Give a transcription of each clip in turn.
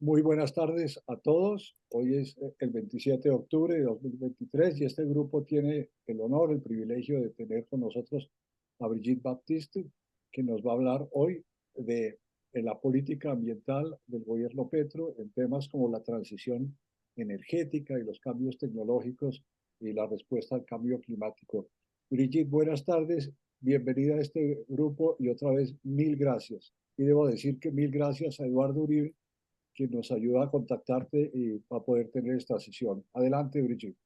Muy buenas tardes a todos. Hoy es el 27 de octubre de 2023 y este grupo tiene el honor, el privilegio de tener con nosotros a Brigitte Baptiste, que nos va a hablar hoy de la política ambiental del gobierno Petro en temas como la transición energética y los cambios tecnológicos y la respuesta al cambio climático. Brigitte, buenas tardes. Bienvenida a este grupo y otra vez mil gracias. Y debo decir que mil gracias a Eduardo Uribe, que nos ayuda a contactarte y para poder tener esta sesión. Adelante, Brigitte.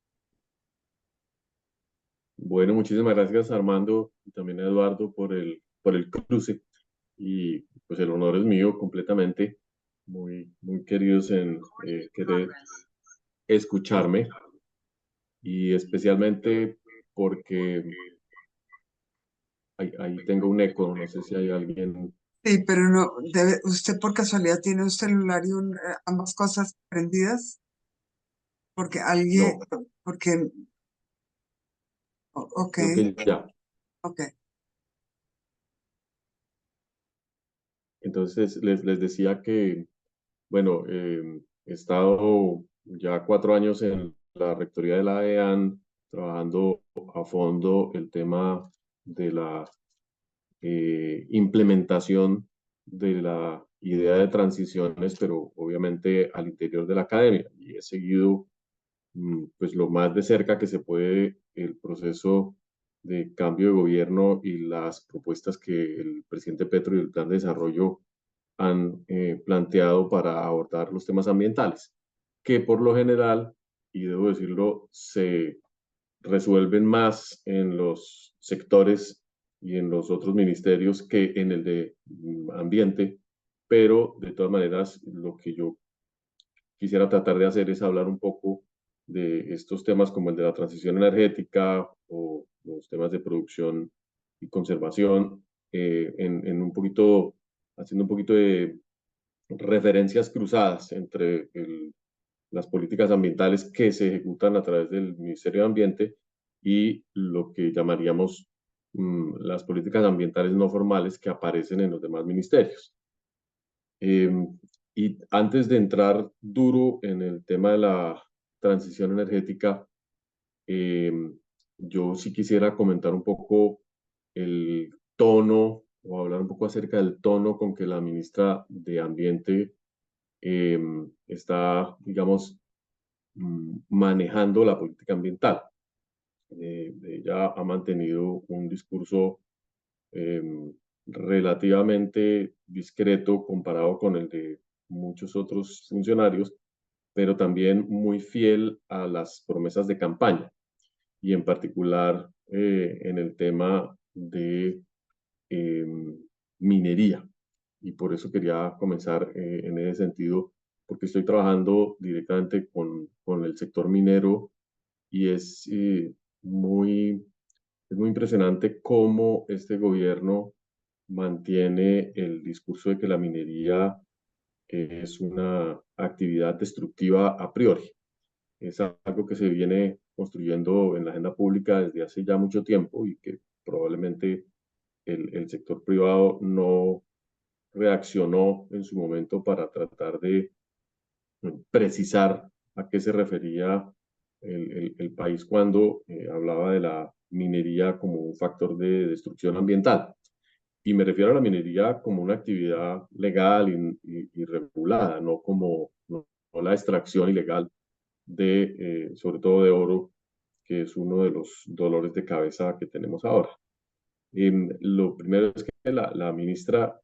Bueno, muchísimas gracias Armando y también a Eduardo por el cruce y pues el honor es mío completamente. Muy queridos en querer escucharme y especialmente porque ahí tengo un eco, no sé si hay alguien. Sí, pero no, debe, ¿usted por casualidad tiene un celular y ambas cosas prendidas? Porque alguien, No, porque, ok, creo que ya. ok. Entonces les decía que, bueno, he estado ya 4 años en la rectoría de la EAN trabajando a fondo el tema de la implementación de la idea de transiciones, pero obviamente al interior de la academia. Y he seguido pues lo más de cerca que se puede el proceso de cambio de gobierno y las propuestas que el presidente Petro y el Plan de Desarrollo han planteado para abordar los temas ambientales, que por lo general, y debo decirlo, se resuelven más en los sectores y en los otros ministerios que en el de ambiente, pero de todas maneras lo que yo quisiera tratar de hacer es hablar un poco de estos temas como el de la transición energética o los temas de producción y conservación, en un poquito, haciendo un poquito de referencias cruzadas entre las políticas ambientales que se ejecutan a través del Ministerio de Ambiente y lo que llamaríamos las políticas ambientales no formales que aparecen en los demás ministerios. Eh, y antes de entrar duro en el tema de la transición energética, eh, yo sí quisiera comentar un poco el tono o hablar un poco acerca del tono con que la ministra de Ambiente eh, está, digamos, manejando la política ambiental. Ella ha mantenido un discurso eh, relativamente discreto comparado con el de muchos otros funcionarios, pero también muy fiel a las promesas de campaña y en particular en el tema de eh, minería. Y por eso quería comenzar en ese sentido, porque estoy trabajando directamente con el sector minero y muy, es muy impresionante cómo este gobierno mantiene el discurso de que la minería es una actividad destructiva a priori. Es algo que se viene construyendo en la agenda pública desde hace ya mucho tiempo y que probablemente el sector privado no reaccionó en su momento para tratar de precisar a qué se refería el país cuando hablaba de la minería como un factor de destrucción ambiental. Y me refiero a la minería como una actividad legal y regulada, no como no la extracción ilegal sobre todo de oro, que es uno de los dolores de cabeza que tenemos ahora. Lo primero es que la ministra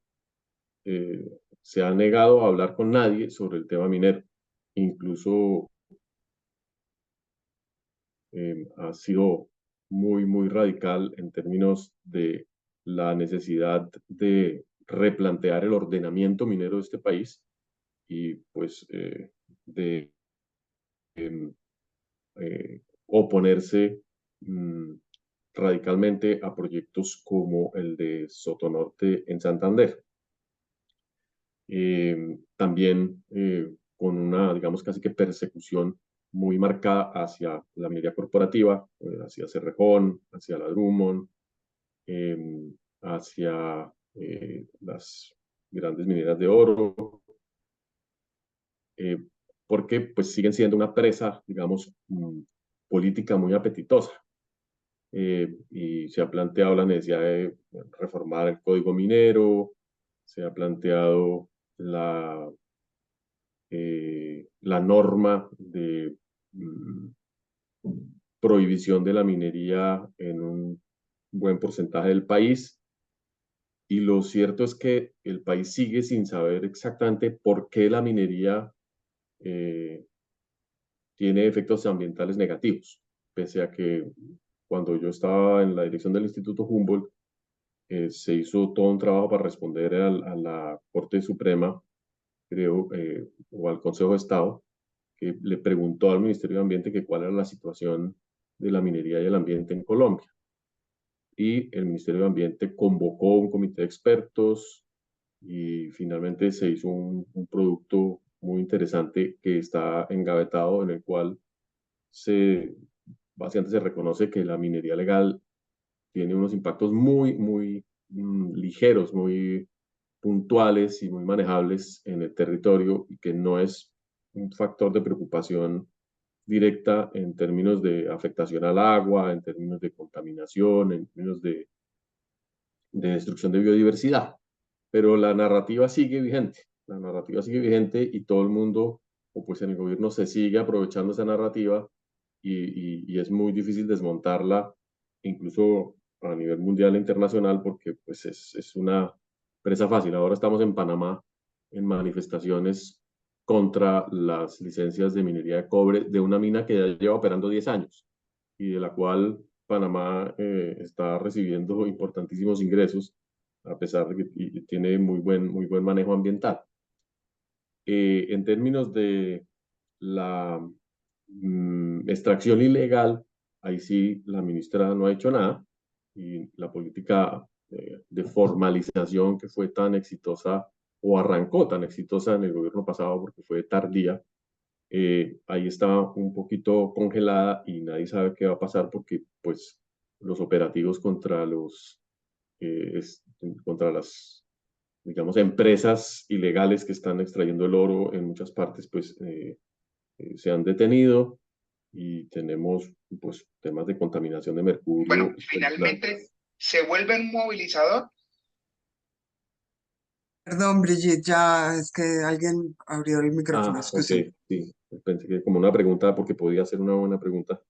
se ha negado a hablar con nadie sobre el tema minero. Incluso ha sido muy radical en términos de la necesidad de replantear el ordenamiento minero de este país y pues de oponerse mmm, radicalmente a proyectos como el de Sotonorte en Santander. También con una, digamos, casi que persecución muy marcada hacia la minería corporativa, hacia Cerrejón, hacia la Drummond, hacia las grandes mineras de oro. porque pues siguen siendo una presa, digamos, política muy apetitosa. Y se ha planteado la necesidad de reformar el código minero, se ha planteado la norma de prohibición de la minería en un buen porcentaje del país. Y lo cierto es que el país sigue sin saber exactamente por qué la minería tiene efectos ambientales negativos, pese a que cuando yo estaba en la dirección del Instituto Humboldt, se hizo todo un trabajo para responder a la Corte Suprema, creo, o al Consejo de Estado, que le preguntó al Ministerio de Ambiente que cuál era la situación de la minería y el ambiente en Colombia. Y el Ministerio de Ambiente convocó un comité de expertos y finalmente se hizo un producto muy interesante que está engavetado, en el cual básicamente se reconoce que la minería legal tiene unos impactos muy ligeros, muy puntuales y muy manejables en el territorio, y que no es un factor de preocupación directa en términos de afectación al agua, en términos de contaminación, en términos de destrucción de biodiversidad. Pero la narrativa sigue vigente, la narrativa sigue vigente, y todo el mundo, o pues en el gobierno, se sigue aprovechando esa narrativa, y es muy difícil desmontarla, incluso a nivel mundial e internacional, porque pues es una presa fácil. Ahora estamos en Panamá en manifestaciones contra las licencias de minería de cobre de una mina que ya lleva operando 10 años y de la cual Panamá está recibiendo importantísimos ingresos, a pesar de que tiene muy buen manejo ambiental. En términos de la extracción ilegal, ahí sí la ministra no ha hecho nada, y la política de formalización que fue tan exitosa, o arrancó tan exitosa en el gobierno pasado porque fue tardía, ahí está un poquito congelada y nadie sabe qué va a pasar, porque pues los operativos contra las, digamos, empresas ilegales que están extrayendo el oro en muchas partes, pues se han detenido, y tenemos pues temas de contaminación de mercurio. Bueno, finalmente se vuelve un movilizador. Perdón, Brigitte, ya es que alguien abrió el micrófono, Ok, excuse. sí, pensé que como una pregunta, porque podía ser una buena pregunta.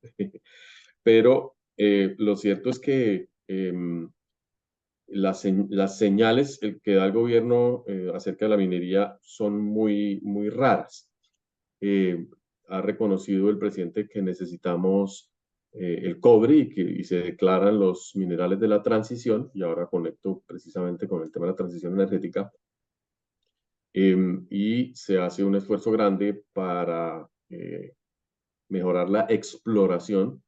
Pero lo cierto es que las señales que da el gobierno acerca de la minería son muy raras. Ha reconocido el presidente que necesitamos el cobre, y se declaran los minerales de la transición, y ahora conecto precisamente con el tema de la transición energética. Y se hace un esfuerzo grande para mejorar la exploración,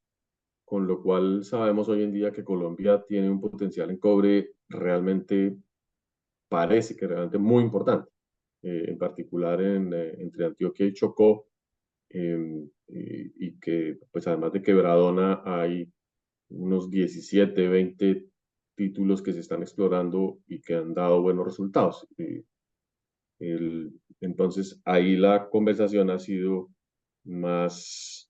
con lo cual sabemos hoy en día que Colombia tiene un potencial en cobre realmente, parece que realmente muy importante, en particular entre Antioquia y Chocó, y que pues además de Quebradona hay unos 17, 20 títulos que se están explorando y que han dado buenos resultados. Entonces ahí la conversación ha sido más,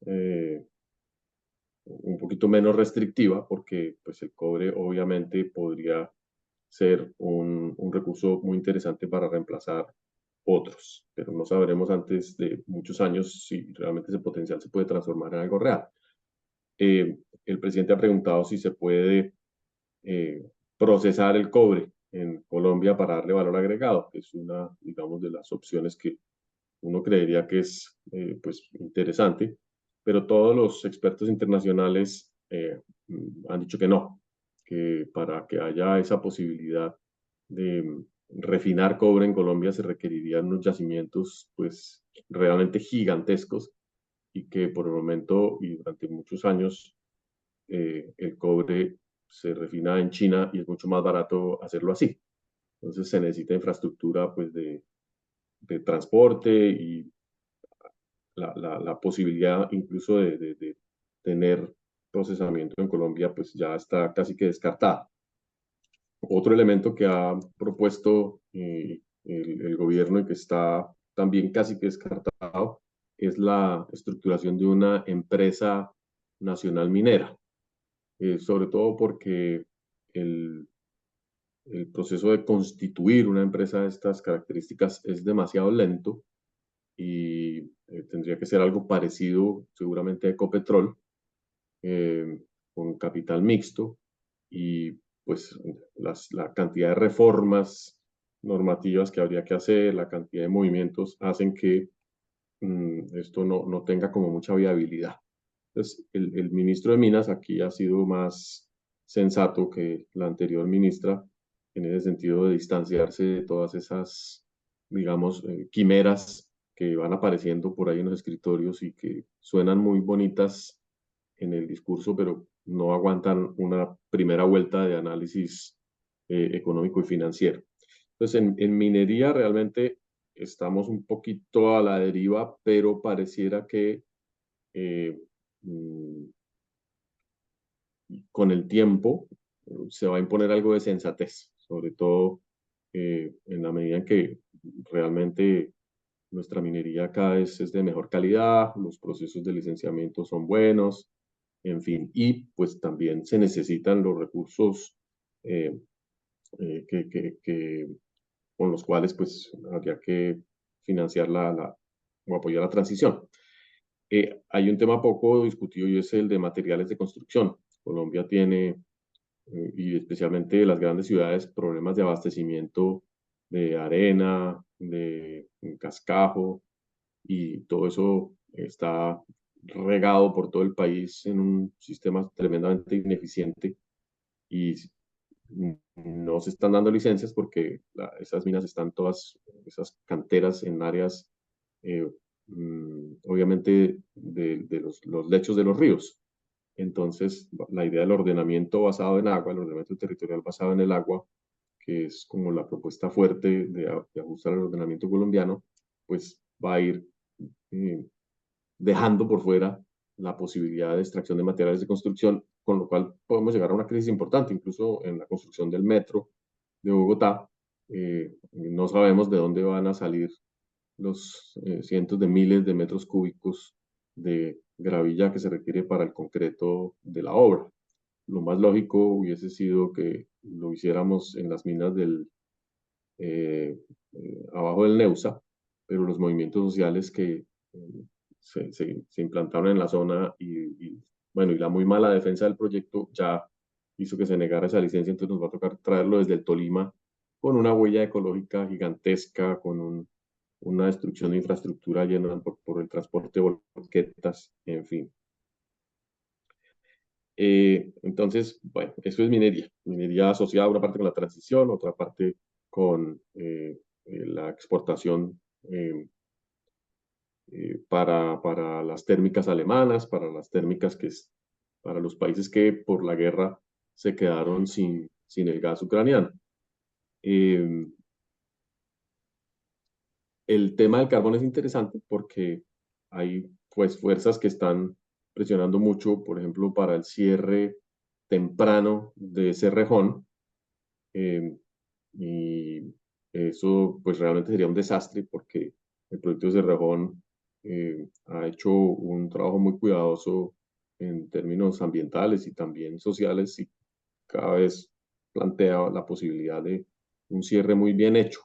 un poquito menos restrictiva, porque pues el cobre obviamente podría ser un recurso muy interesante para reemplazar otros, pero no sabremos antes de muchos años si realmente ese potencial se puede transformar en algo real. El presidente ha preguntado si se puede procesar el cobre en Colombia para darle valor agregado, que es una, digamos, de las opciones que uno creería que es pues interesante, pero todos los expertos internacionales han dicho que no, que para que haya esa posibilidad de refinar cobre en Colombia se requerirían unos yacimientos pues realmente gigantescos, y que por el momento y durante muchos años el cobre se refina en China y es mucho más barato hacerlo así. Entonces se necesita infraestructura pues de transporte, y la posibilidad incluso de tener procesamiento en Colombia pues ya está casi que descartada. Otro elemento que ha propuesto el gobierno, y que está también casi que descartado, es la estructuración de una empresa nacional minera, sobre todo porque el, el proceso de constituir una empresa de estas características es demasiado lento y tendría que ser algo parecido seguramente a Ecopetrol, eh, con capital mixto, y pues la cantidad de reformas normativas que habría que hacer, la cantidad de movimientos hacen que esto no tenga como mucha viabilidad. Entonces, el ministro de Minas aquí ha sido más sensato que la anterior ministra en ese sentido de distanciarse de todas esas, digamos, quimeras que van apareciendo por ahí en los escritorios y que suenan muy bonitas en el discurso, pero no aguantan una primera vuelta de análisis económico y financiero. Entonces, en minería realmente estamos un poquito a la deriva, pero pareciera que eh, mm, con el tiempo se va a imponer algo de sensatez, sobre todo en la medida en que realmente nuestra minería cada vez es de mejor calidad, los procesos de licenciamiento son buenos, en fin, y pues también se necesitan los recursos eh, con los cuales pues habría que financiar o apoyar la transición. Hay un tema poco discutido y es el de materiales de construcción. Colombia tiene, y especialmente las grandes ciudades, problemas de abastecimiento de arena, de cascajo, y todo eso está regado por todo el país en un sistema tremendamente ineficiente y no se están dando licencias porque esas minas están todas, esas canteras en áreas, eh, obviamente, de los lechos de los ríos. Entonces, la idea del ordenamiento basado en agua, el ordenamiento territorial basado en el agua, que es como la propuesta fuerte de ajustar el ordenamiento colombiano, pues va a ir eh, dejando por fuera la posibilidad de extracción de materiales de construcción, con lo cual podemos llegar a una crisis importante, incluso en la construcción del metro de Bogotá. No sabemos de dónde van a salir los cientos de miles de metros cúbicos de gravilla que se requiere para el concreto de la obra. Lo más lógico hubiese sido que lo hiciéramos en las minas abajo del Neusa, pero los movimientos sociales que se implantaron en la zona bueno, y la muy mala defensa del proyecto ya hizo que se negara esa licencia, entonces nos va a tocar traerlo desde el Tolima con una huella ecológica gigantesca, con una destrucción de infraestructura llena por el transporte de volquetas, en fin. Entonces, bueno, eso es minería. Minería asociada una parte con la transición, otra parte con la exportación para las térmicas alemanas, para las térmicas para los países que por la guerra se quedaron sin el gas ucraniano. El tema del carbón es interesante porque hay pues fuerzas que están presionando mucho, por ejemplo, para el cierre temprano de Cerrejón, y eso pues realmente sería un desastre porque el proyecto de Cerrejón ha hecho un trabajo muy cuidadoso en términos ambientales y también sociales y cada vez plantea la posibilidad de un cierre muy bien hecho.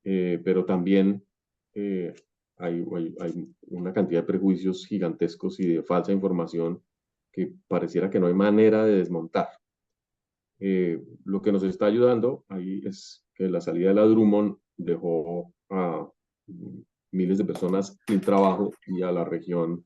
Pero también eh, hay una cantidad de prejuicios gigantescos y de falsa información que pareciera que no hay manera de desmontar. Lo que nos está ayudando ahí es que la salida de la Drummond dejó a miles de personas sin trabajo y a la región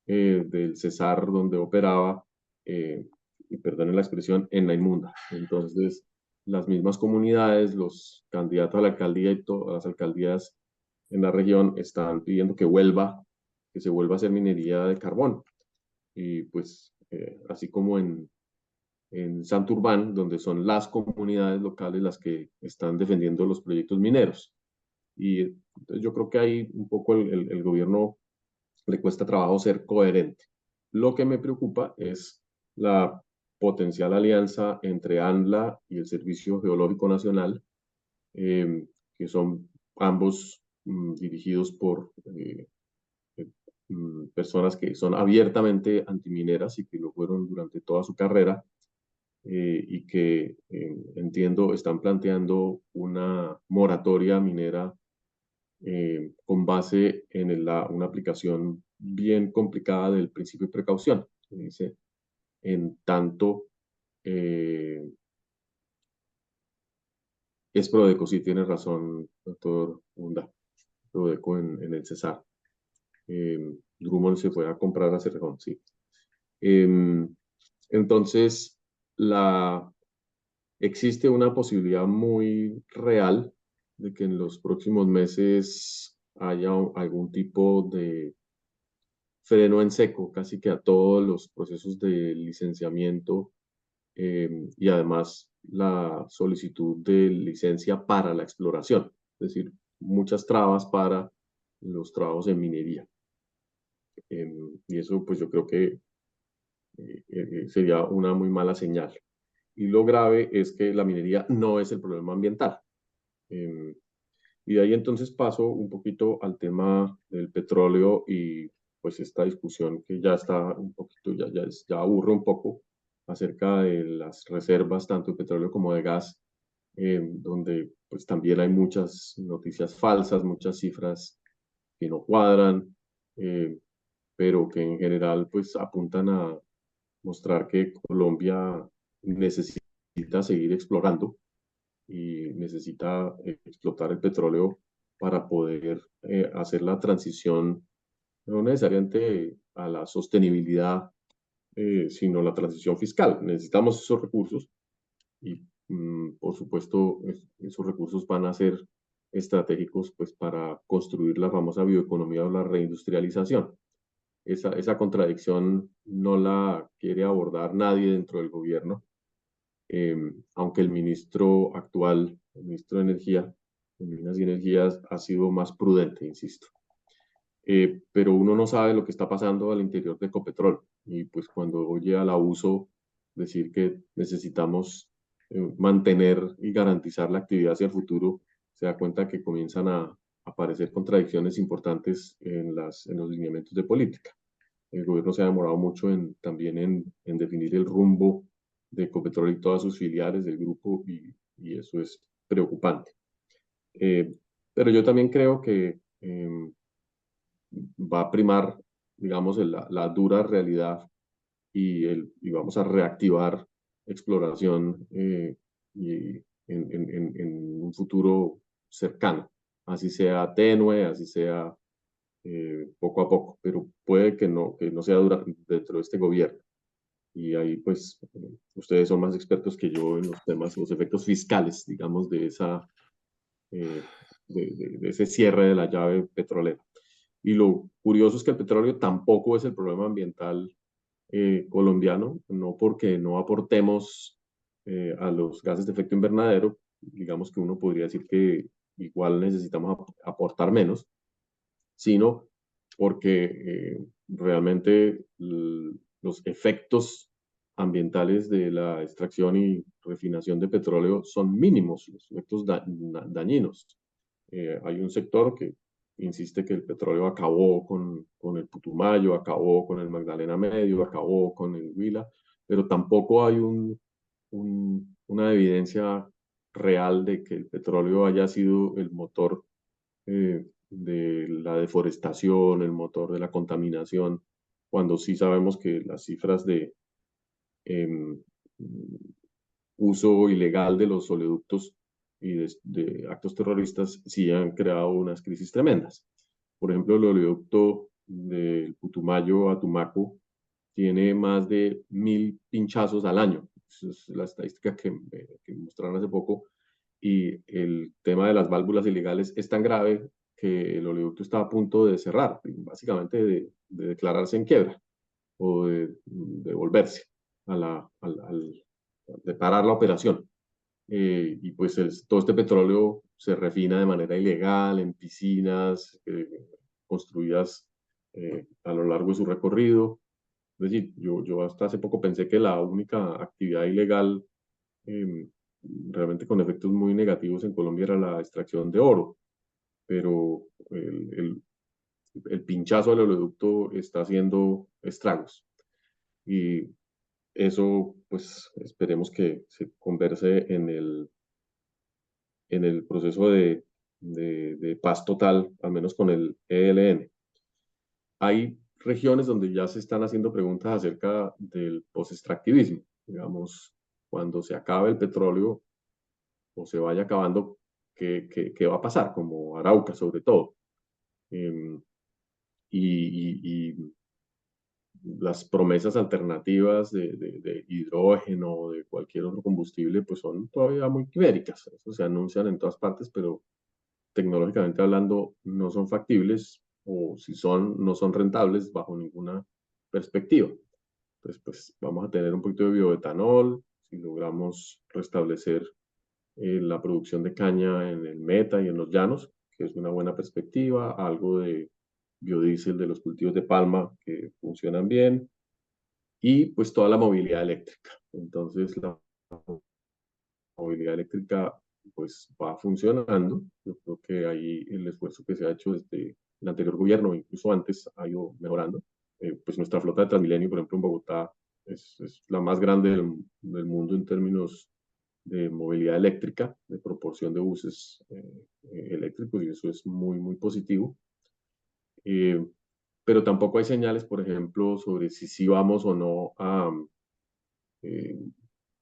del Cesar donde operaba, y perdonen la expresión, en la inmunda. Entonces, las mismas comunidades, los candidatos a la alcaldía y todas las alcaldías en la región están pidiendo que se vuelva a hacer minería de carbón. Y pues, así como en Santurbán, donde son las comunidades locales las que están defendiendo los proyectos mineros. Y entonces yo creo que ahí un poco el gobierno le cuesta trabajo ser coherente. Lo que me preocupa es la potencial alianza entre ANLA y el Servicio Geológico Nacional, que son ambos dirigidos por personas que son abiertamente antimineras y que lo fueron durante toda su carrera, y que entiendo están planteando una moratoria minera con base en una aplicación bien complicada del principio de precaución. Dice, en tanto, es Prodeco, sí tiene razón, doctor Hunda, Prodeco en el Cesar. Drummond se fue a comprar a Cerrejón, sí. Entonces, existe una posibilidad muy real de que en los próximos meses haya algún tipo de freno en seco casi que a todos los procesos de licenciamiento, y además la solicitud de licencia para la exploración, es decir, muchas trabas para los trabajos en minería. Y eso pues yo creo que sería una muy mala señal. Y lo grave es que la minería no es el problema ambiental. Y de ahí entonces paso un poquito al tema del petróleo y pues esta discusión que ya está un poquito, ya aburre un poco acerca de las reservas tanto de petróleo como de gas, donde pues también hay muchas noticias falsas, muchas cifras que no cuadran, pero que en general pues apuntan a mostrar que Colombia necesita seguir explorando y necesita explotar el petróleo para poder hacer la transición, no necesariamente a la sostenibilidad, sino la transición fiscal. Necesitamos esos recursos y, por supuesto, esos recursos van a ser estratégicos pues, para construir la famosa bioeconomía o la reindustrialización. Esa contradicción no la quiere abordar nadie dentro del gobierno, aunque el ministro actual, el ministro de Energía, de Minas y Energías, ha sido más prudente, insisto. Pero uno no sabe lo que está pasando al interior de Ecopetrol. Y pues cuando oye al abuso decir que necesitamos mantener y garantizar la actividad hacia el futuro, se da cuenta que comienzan a aparecer contradicciones importantes en los lineamientos de política. El gobierno se ha demorado mucho también en definir el rumbo de Ecopetrol y todas sus filiales del grupo, y eso es preocupante. Pero yo también creo que va a primar, digamos, la dura realidad y vamos a reactivar exploración en un futuro cercano, así sea tenue, así sea poco a poco, pero puede que no sea dentro de este gobierno. Y ahí, pues, ustedes son más expertos que yo en los temas, los efectos fiscales, digamos, de ese cierre de la llave petrolera. Y lo curioso es que el petróleo tampoco es el problema ambiental colombiano, no porque no aportemos a los gases de efecto invernadero, digamos que uno podría decir que igual necesitamos aportar menos, sino porque realmente los efectos ambientales de la extracción y refinación de petróleo son mínimos, los efectos dañinos. Hay un sector que insiste que el petróleo acabó con el Putumayo, acabó con el Magdalena Medio, acabó con el Huila, pero tampoco hay una evidencia real de que el petróleo haya sido el motor de la deforestación, el motor de la contaminación, cuando sí sabemos que las cifras de uso ilegal de los oleoductos y de actos terroristas sí han creado unas crisis tremendas. Por ejemplo, el oleoducto del Putumayo a Tumaco tiene más de 1000 pinchazos al año. Esa es la estadística que mostraron hace poco. Y el tema de las válvulas ilegales es tan grave que el oleoducto está a punto de cerrar, básicamente de declararse en quiebra o de volverse de parar la operación. Y pues todo este petróleo se refina de manera ilegal en piscinas construidas a lo largo de su recorrido. Es decir, yo hasta hace poco pensé que la única actividad ilegal realmente con efectos muy negativos en Colombia era la extracción de oro. pero el pinchazo del oleoducto está haciendo estragos. Y eso, pues, esperemos que se converse en el proceso de paz total, al menos con el ELN. Hay regiones donde ya se están haciendo preguntas acerca del post-extractivismo. Digamos, cuando se acabe el petróleo o se vaya acabando, ¿qué va a pasar? Como Arauca, sobre todo. Y las promesas alternativas de hidrógeno o de cualquier otro combustible, pues son todavía muy quiméricas. Eso se anuncian en todas partes, pero tecnológicamente hablando no son factibles, o si son, no son rentables bajo ninguna perspectiva. Entonces, pues vamos a tener un poquito de bioetanol, si logramos restablecer la producción de caña en el Meta y en los llanos, que es una buena perspectiva, algo de biodiesel de los cultivos de palma que funcionan bien, y pues toda la movilidad eléctrica. Entonces, la movilidad eléctrica pues va funcionando. Yo creo que ahí el esfuerzo que se ha hecho desde el anterior gobierno, incluso antes, ha ido mejorando. Pues nuestra flota de Transmilenio, por ejemplo, en Bogotá, es la más grande del mundo en términos de movilidad eléctrica, de proporción de buses eléctricos, y eso es muy, muy positivo. Pero tampoco hay señales, por ejemplo, sobre si sí vamos o no a eh,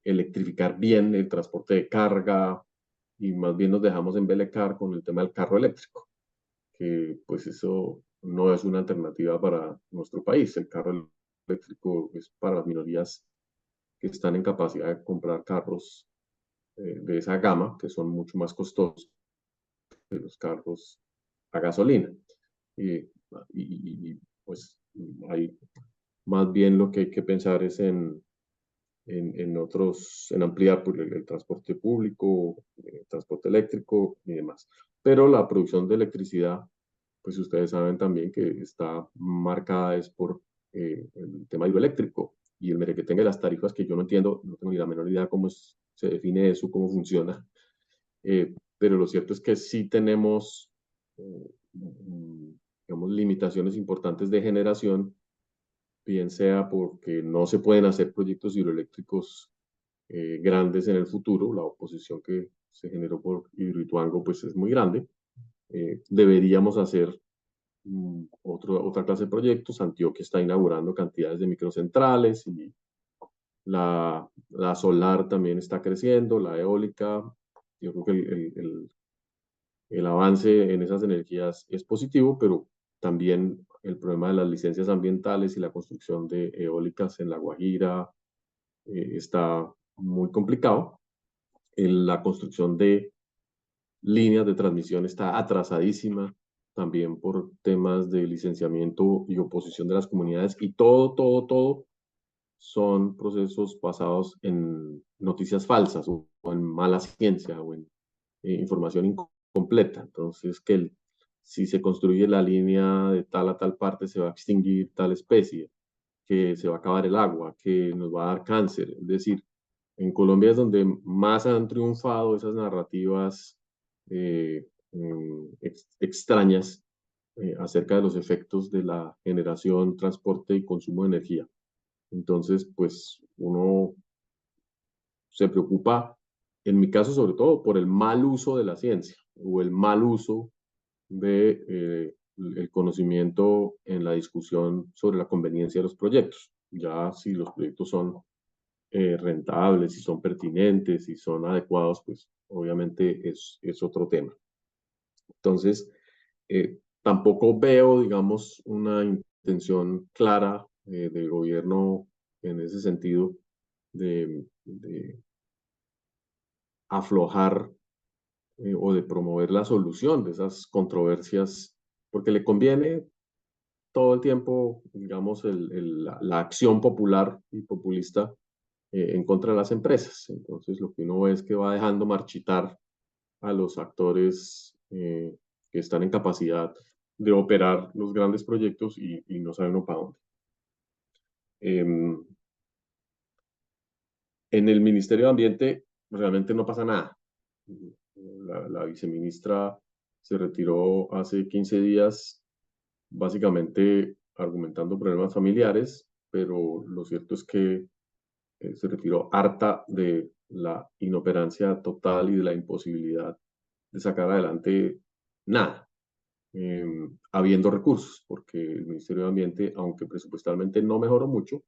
electrificar bien el transporte de carga, y más bien nos dejamos embelecar con el tema del carro eléctrico, que pues eso no es una alternativa para nuestro país. El carro eléctrico es para las minorías que están en capacidad de comprar carros de esa gama, que son mucho más costosos que los carros a gasolina. Pues hay más bien lo que hay que pensar es en ampliar pues, el transporte público, el transporte eléctrico y demás. Pero la producción de electricidad, pues ustedes saben también que está marcada es por el tema hidroeléctrico y el merequetengue de las tarifas, que yo no entiendo, no tengo ni la menor idea cómo se define eso, cómo funciona. Pero lo cierto es que sí tenemos, digamos, limitaciones importantes de generación, bien sea porque no se pueden hacer proyectos hidroeléctricos grandes en el futuro. La oposición que se generó por Hidroituango pues es muy grande. Deberíamos hacer otra clase de proyectos. Antioquia está inaugurando cantidades de microcentrales, y la solar también está creciendo, la eólica. Yo creo que el avance en esas energías es positivo, pero también el problema de las licencias ambientales y la construcción de eólicas en La Guajira está muy complicado. La construcción de líneas de transmisión está atrasadísima, también por temas de licenciamiento y oposición de las comunidades, y todo son procesos basados en noticias falsas o en mala ciencia o en información incompleta. Entonces, si se construye la línea de tal a tal parte se va a extinguir tal especie, que se va a acabar el agua, que nos va a dar cáncer. Es decir, en Colombia es donde más han triunfado esas narrativas extrañas acerca de los efectos de la generación, transporte y consumo de energía. Entonces, pues uno se preocupa, en mi caso sobre todo, por el mal uso de la ciencia o el mal uso de el conocimiento en la discusión sobre la conveniencia de los proyectos. Ya si los proyectos son rentables, si son pertinentes, si son adecuados, pues obviamente es otro tema. Entonces, tampoco veo, digamos, una intención clara del gobierno en ese sentido de aflojar o de promover la solución de esas controversias, porque le conviene todo el tiempo, digamos, la acción popular y populista en contra de las empresas. Entonces, lo que uno ve es que va dejando marchitar a los actores que están en capacidad de operar los grandes proyectos, y no saben uno para dónde. En el Ministerio de Ambiente realmente no pasa nada. La viceministra se retiró hace 15 días, básicamente argumentando problemas familiares, pero lo cierto es que se retiró harta de la inoperancia total y de la imposibilidad de sacar adelante nada, habiendo recursos, porque el Ministerio de Ambiente, aunque presupuestalmente no mejoró mucho,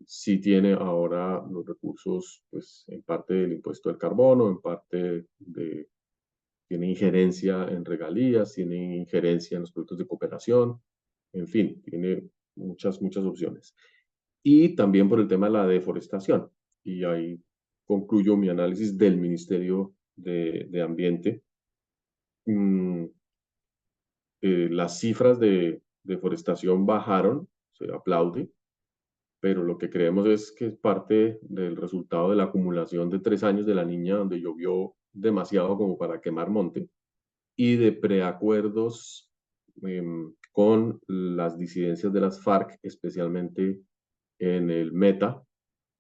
sí tiene ahora los recursos, pues en parte del impuesto del carbono, en parte tiene injerencia en regalías, tiene injerencia en los productos de cooperación, en fin, tiene muchas opciones. Y también por el tema de la deforestación. Y ahí concluyo mi análisis del Ministerio de Ambiente. Las cifras de deforestación bajaron, se aplaude, pero lo que creemos es que es parte del resultado de la acumulación de 3 años de la niña, donde llovió demasiado como para quemar monte, y de preacuerdos con las disidencias de las FARC, especialmente en el Meta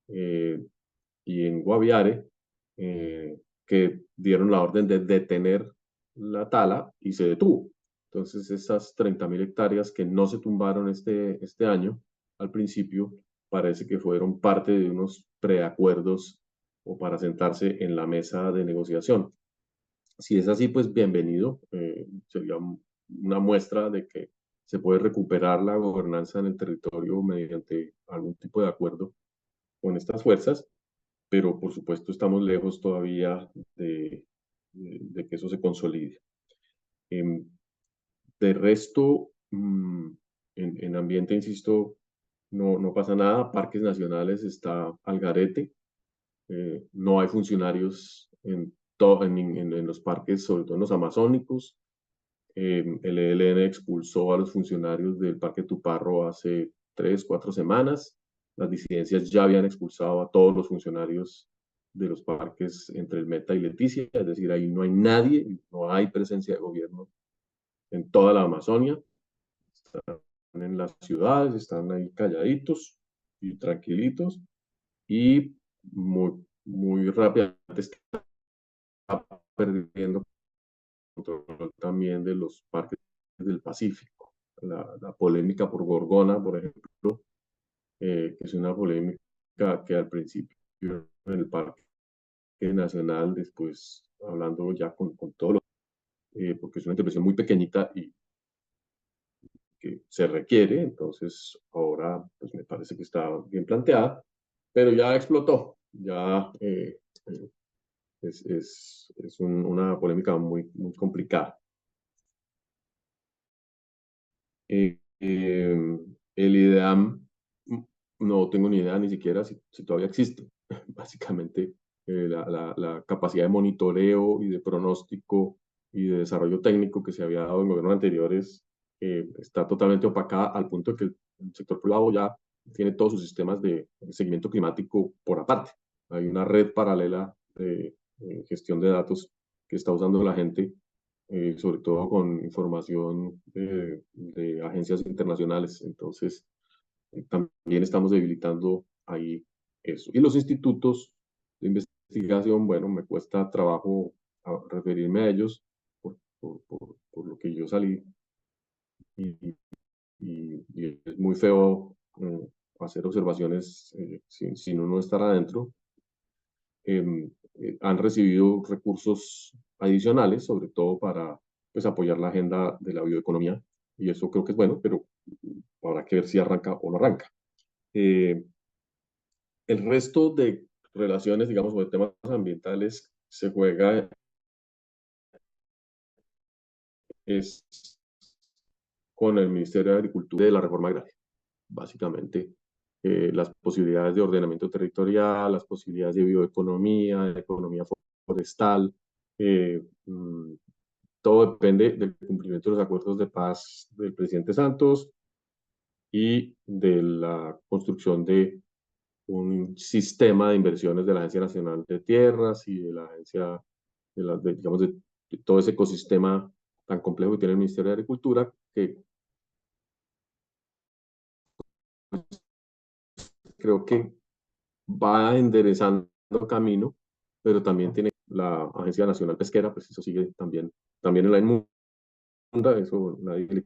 y en Guaviare, que dieron la orden de detener la tala y se detuvo. Entonces, esas 30.000 hectáreas que no se tumbaron este año, al principio, parece que fueron parte de unos preacuerdos o para sentarse en la mesa de negociación. Si es así, pues bienvenido. Sería una muestra de que se puede recuperar la gobernanza en el territorio mediante algún tipo de acuerdo con estas fuerzas, pero por supuesto estamos lejos todavía de que eso se consolide. De resto, en ambiente, insisto, no pasa nada. Parques nacionales está al garete. No hay funcionarios en los parques, sobre todo en los amazónicos. El ELN expulsó a los funcionarios del Parque Tuparro hace 3, 4 semanas. Las disidencias ya habían expulsado a todos los funcionarios de los parques entre el Meta y Leticia, es decir, ahí no hay nadie, no hay presencia de gobierno en toda la Amazonia. Están en las ciudades, están ahí calladitos y tranquilitos, y muy rápidamente está perdiendo control también de los parques del Pacífico. La polémica por Gorgona, por ejemplo, que es una polémica que al principio en el Parque Nacional, después hablando ya con todos los, porque es una intervención muy pequeñita y que se requiere, entonces ahora pues me parece que está bien planteada, pero ya explotó, ya es una polémica muy complicada. El IDEAM, no tengo ni idea ni siquiera si todavía existe. Básicamente, la capacidad de monitoreo y de pronóstico y de desarrollo técnico que se había dado en gobiernos anteriores está totalmente opacada al punto de que el sector privado ya tiene todos sus sistemas de seguimiento climático por aparte. Hay una red paralela de gestión de datos que está usando la gente, sobre todo con información de agencias internacionales. Entonces, también estamos debilitando ahí eso. Y los institutos de investigación, bueno, me cuesta trabajo referirme a ellos por lo que yo salí. Y es muy feo hacer observaciones sin uno estar adentro. Han recibido recursos adicionales, sobre todo para pues, apoyar la agenda de la bioeconomía, y eso creo que es bueno, pero habrá que ver si arranca o no arranca. El resto de relaciones, digamos, o de temas ambientales se juega es con el Ministerio de Agricultura y de la Reforma Agraria. Básicamente, las posibilidades de ordenamiento territorial, las posibilidades de bioeconomía, de economía forestal, todo depende del cumplimiento de los acuerdos de paz del presidente Santos y de la construcción de un sistema de inversiones de la Agencia Nacional de Tierras y de la agencia, digamos, de todo ese ecosistema tan complejo que tiene el Ministerio de Agricultura, que creo que va enderezando camino, pero también tiene la Agencia Nacional Pesquera, pues eso sigue también también en la inmunda, eso nadie le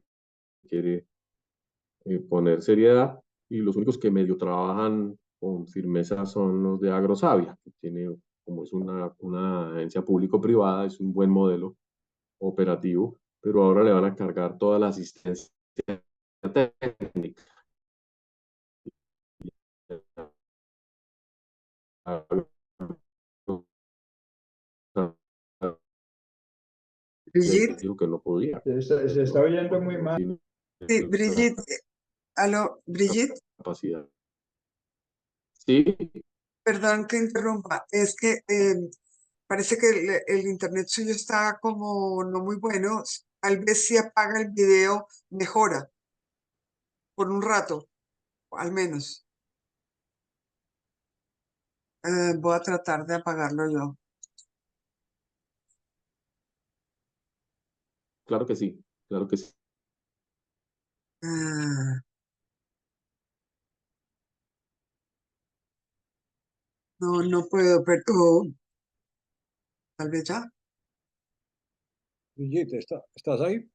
quiere poner seriedad, y los únicos que medio trabajan con firmeza son los de Agrosavia, que tiene, como es una agencia público-privada, es un buen modelo operativo, pero ahora le van a cargar toda la asistencia técnica. Brigitte, Dijo que no podía. Se está oyendo muy mal. Tiene sí, la Brigitte, aló, Brigitte, capacidad. Sí, perdón que interrumpa, es que parece que el internet suyo está como no muy bueno, tal vez si apaga el video mejora, por un rato, al menos. Voy a tratar de apagarlo yo. claro que sí, claro que sí. Ah, no, no puedo, pero tal vez ya. Brigitte, ¿estás ahí?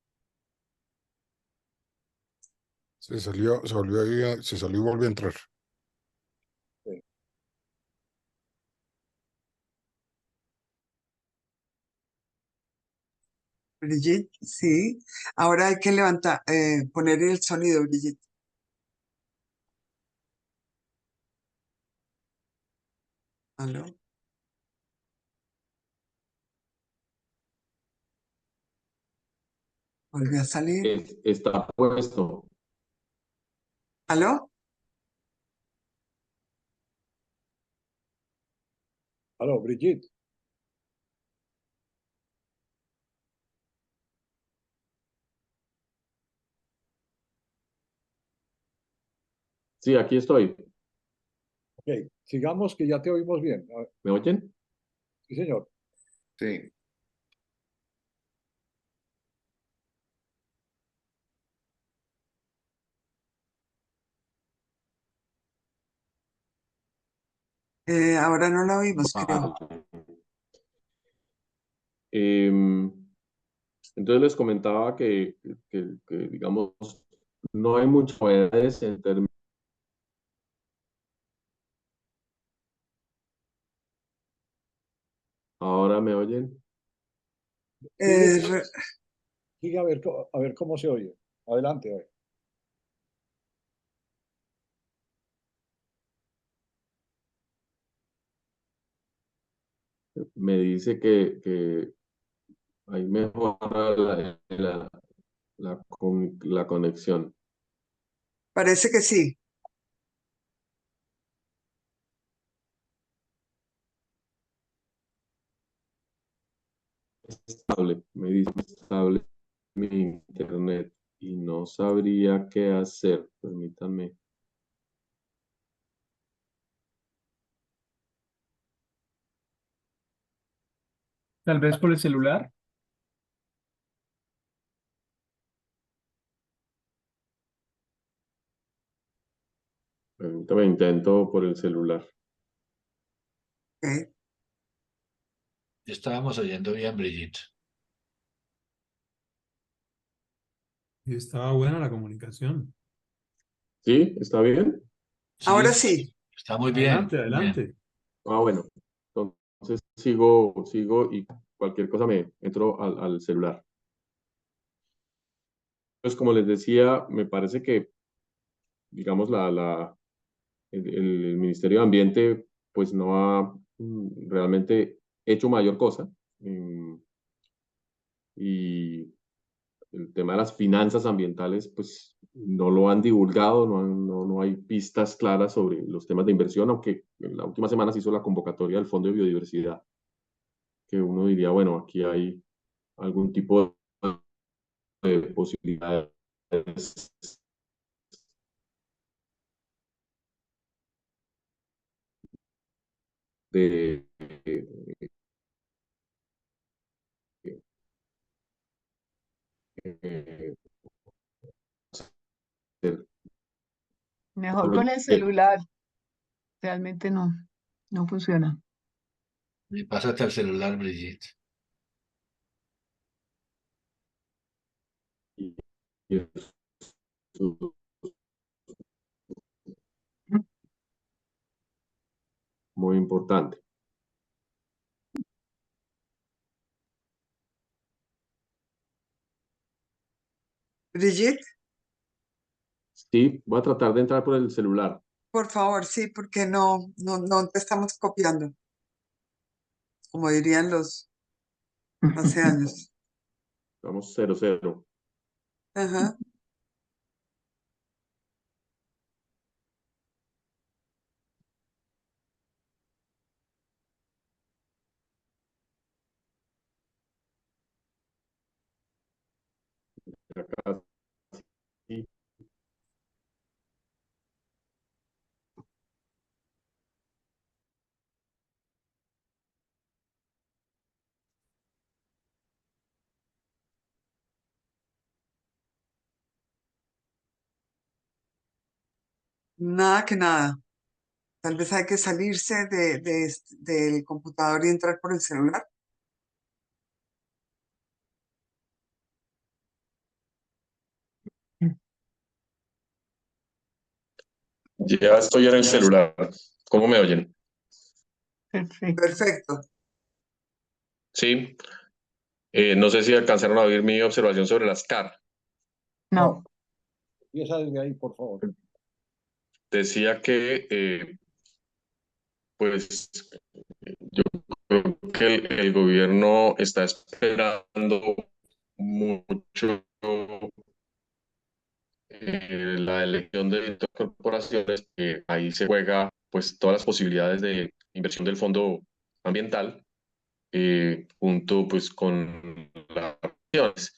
Se salió, se salió y volvió a entrar. Sí. Brigitte, sí. Ahora hay que levantar, poner el sonido, Brigitte. ¿Aló? Volvió a salir. Está puesto. ¿Aló? Aló, Brigitte. Sí, aquí estoy. Ok, sigamos que ya te oímos bien. ¿Me oyen? Sí, señor. Sí. Ahora no la oímos, creo. Vale. Em, entonces les comentaba que, digamos, no hay muchas novedades en términos. ¿Ahora me oyen? Sigue, Eh, sigue, re- sigue a ver cómo se oye. Adelante, a ver. Me dice que hay mejora la conexión. Parece que sí. Estable, me dice estable mi internet y no sabría qué hacer. Permítanme. Tal vez por el celular. Permítame, intento por el celular. Ok. Estábamos oyendo bien, Brigitte. Y estaba buena la comunicación. ¿Sí? ¿Está bien? Ahora Sí, sí. está muy bien. Adelante, Muy bien. adelante. Ah, bueno. Entonces sigo y cualquier cosa me entro al celular. Pues como les decía, me parece que, digamos, el Ministerio de Ambiente pues no ha realmente hecho mayor cosa. Y el tema de las finanzas ambientales, pues no lo han divulgado, no hay pistas claras sobre los temas de inversión, aunque en la última semana se hizo la convocatoria del Fondo de Biodiversidad, que uno diría, bueno, aquí hay algún tipo de posibilidades de, de Mejor con el celular. Realmente no funciona. Y pásate al celular, Brigitte. eso muy importante. Brigitte, Sí, voy a tratar de entrar por el celular. por favor, sí, porque no te estamos copiando, como dirían los hace años. Estamos 0-0. Ajá. Acá sí. Nada que nada. Tal vez hay que salirse del computador y entrar por el celular. Ya estoy en el celular. ¿Cómo me oyen? Perfecto. Perfecto. Sí. No sé si alcanzaron a oír mi observación sobre las CAR. No, Empieza desde ahí, por favor. Decía que, pues, yo creo que el gobierno está esperando mucho la elección de estas corporaciones, que ahí se juega pues todas las posibilidades de inversión del fondo ambiental, junto pues con las acciones.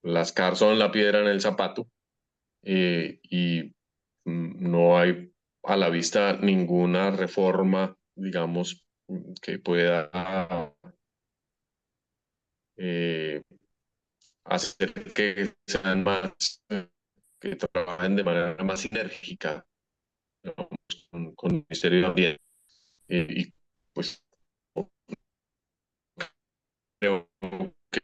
Las CAR son la piedra en el zapato, y no hay a la vista ninguna reforma, digamos, que pueda eh, hacer que sean más, que trabajen de manera más sinérgica, ¿no? Con el Ministerio de Ambiente. Y pues creo que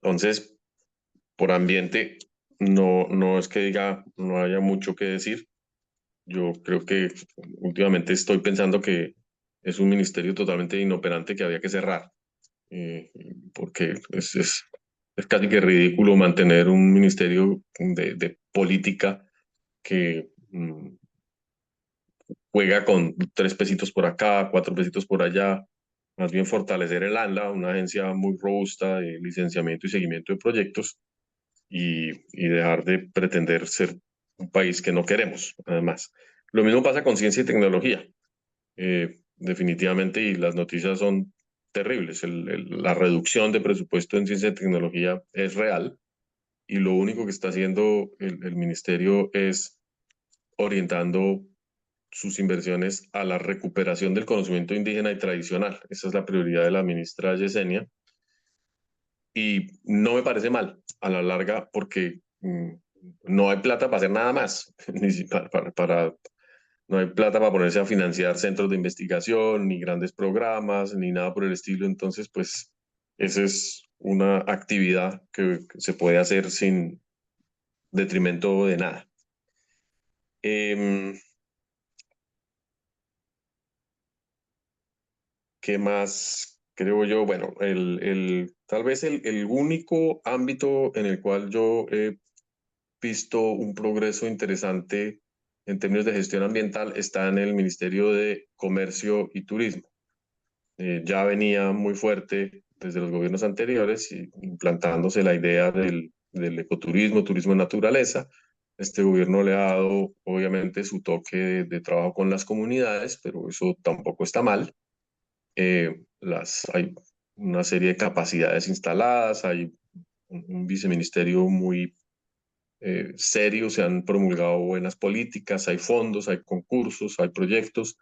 entonces, por ambiente, no es que diga, no haya mucho que decir. Yo creo que últimamente estoy pensando que es un ministerio totalmente inoperante que había que cerrar, eh, porque es casi que ridículo mantener un ministerio de política que juega con 3 pesitos por acá, 4 pesitos por allá. Más bien fortalecer el ANLA, una agencia muy robusta de licenciamiento y seguimiento de proyectos, y dejar de pretender ser un país que no queremos, además. Lo mismo pasa con ciencia y tecnología. Definitivamente, y las noticias son terribles. La reducción de presupuesto en ciencia y tecnología es real, y lo único que está haciendo el ministerio es orientando sus inversiones a la recuperación del conocimiento indígena y tradicional. Esa es la prioridad de la ministra Yesenia, y no me parece mal a la larga, porque no hay plata para hacer nada más, ni no hay plata para ponerse a financiar centros de investigación, ni grandes programas, ni nada por el estilo. Entonces, pues, esa es una actividad que se puede hacer sin detrimento de nada. ¿Qué más creo yo? Bueno, tal vez el único ámbito en el cual yo he visto un progreso interesante en términos de gestión ambiental está en el Ministerio de Comercio y Turismo. Ya venía muy fuerte desde los gobiernos anteriores, implantándose la idea del ecoturismo, turismo de naturaleza. Este gobierno le ha dado, obviamente, su toque de trabajo con las comunidades, pero eso tampoco está mal. Hay una serie de capacidades instaladas, hay un viceministerio muy serio, se han promulgado buenas políticas, hay fondos, hay concursos, hay proyectos.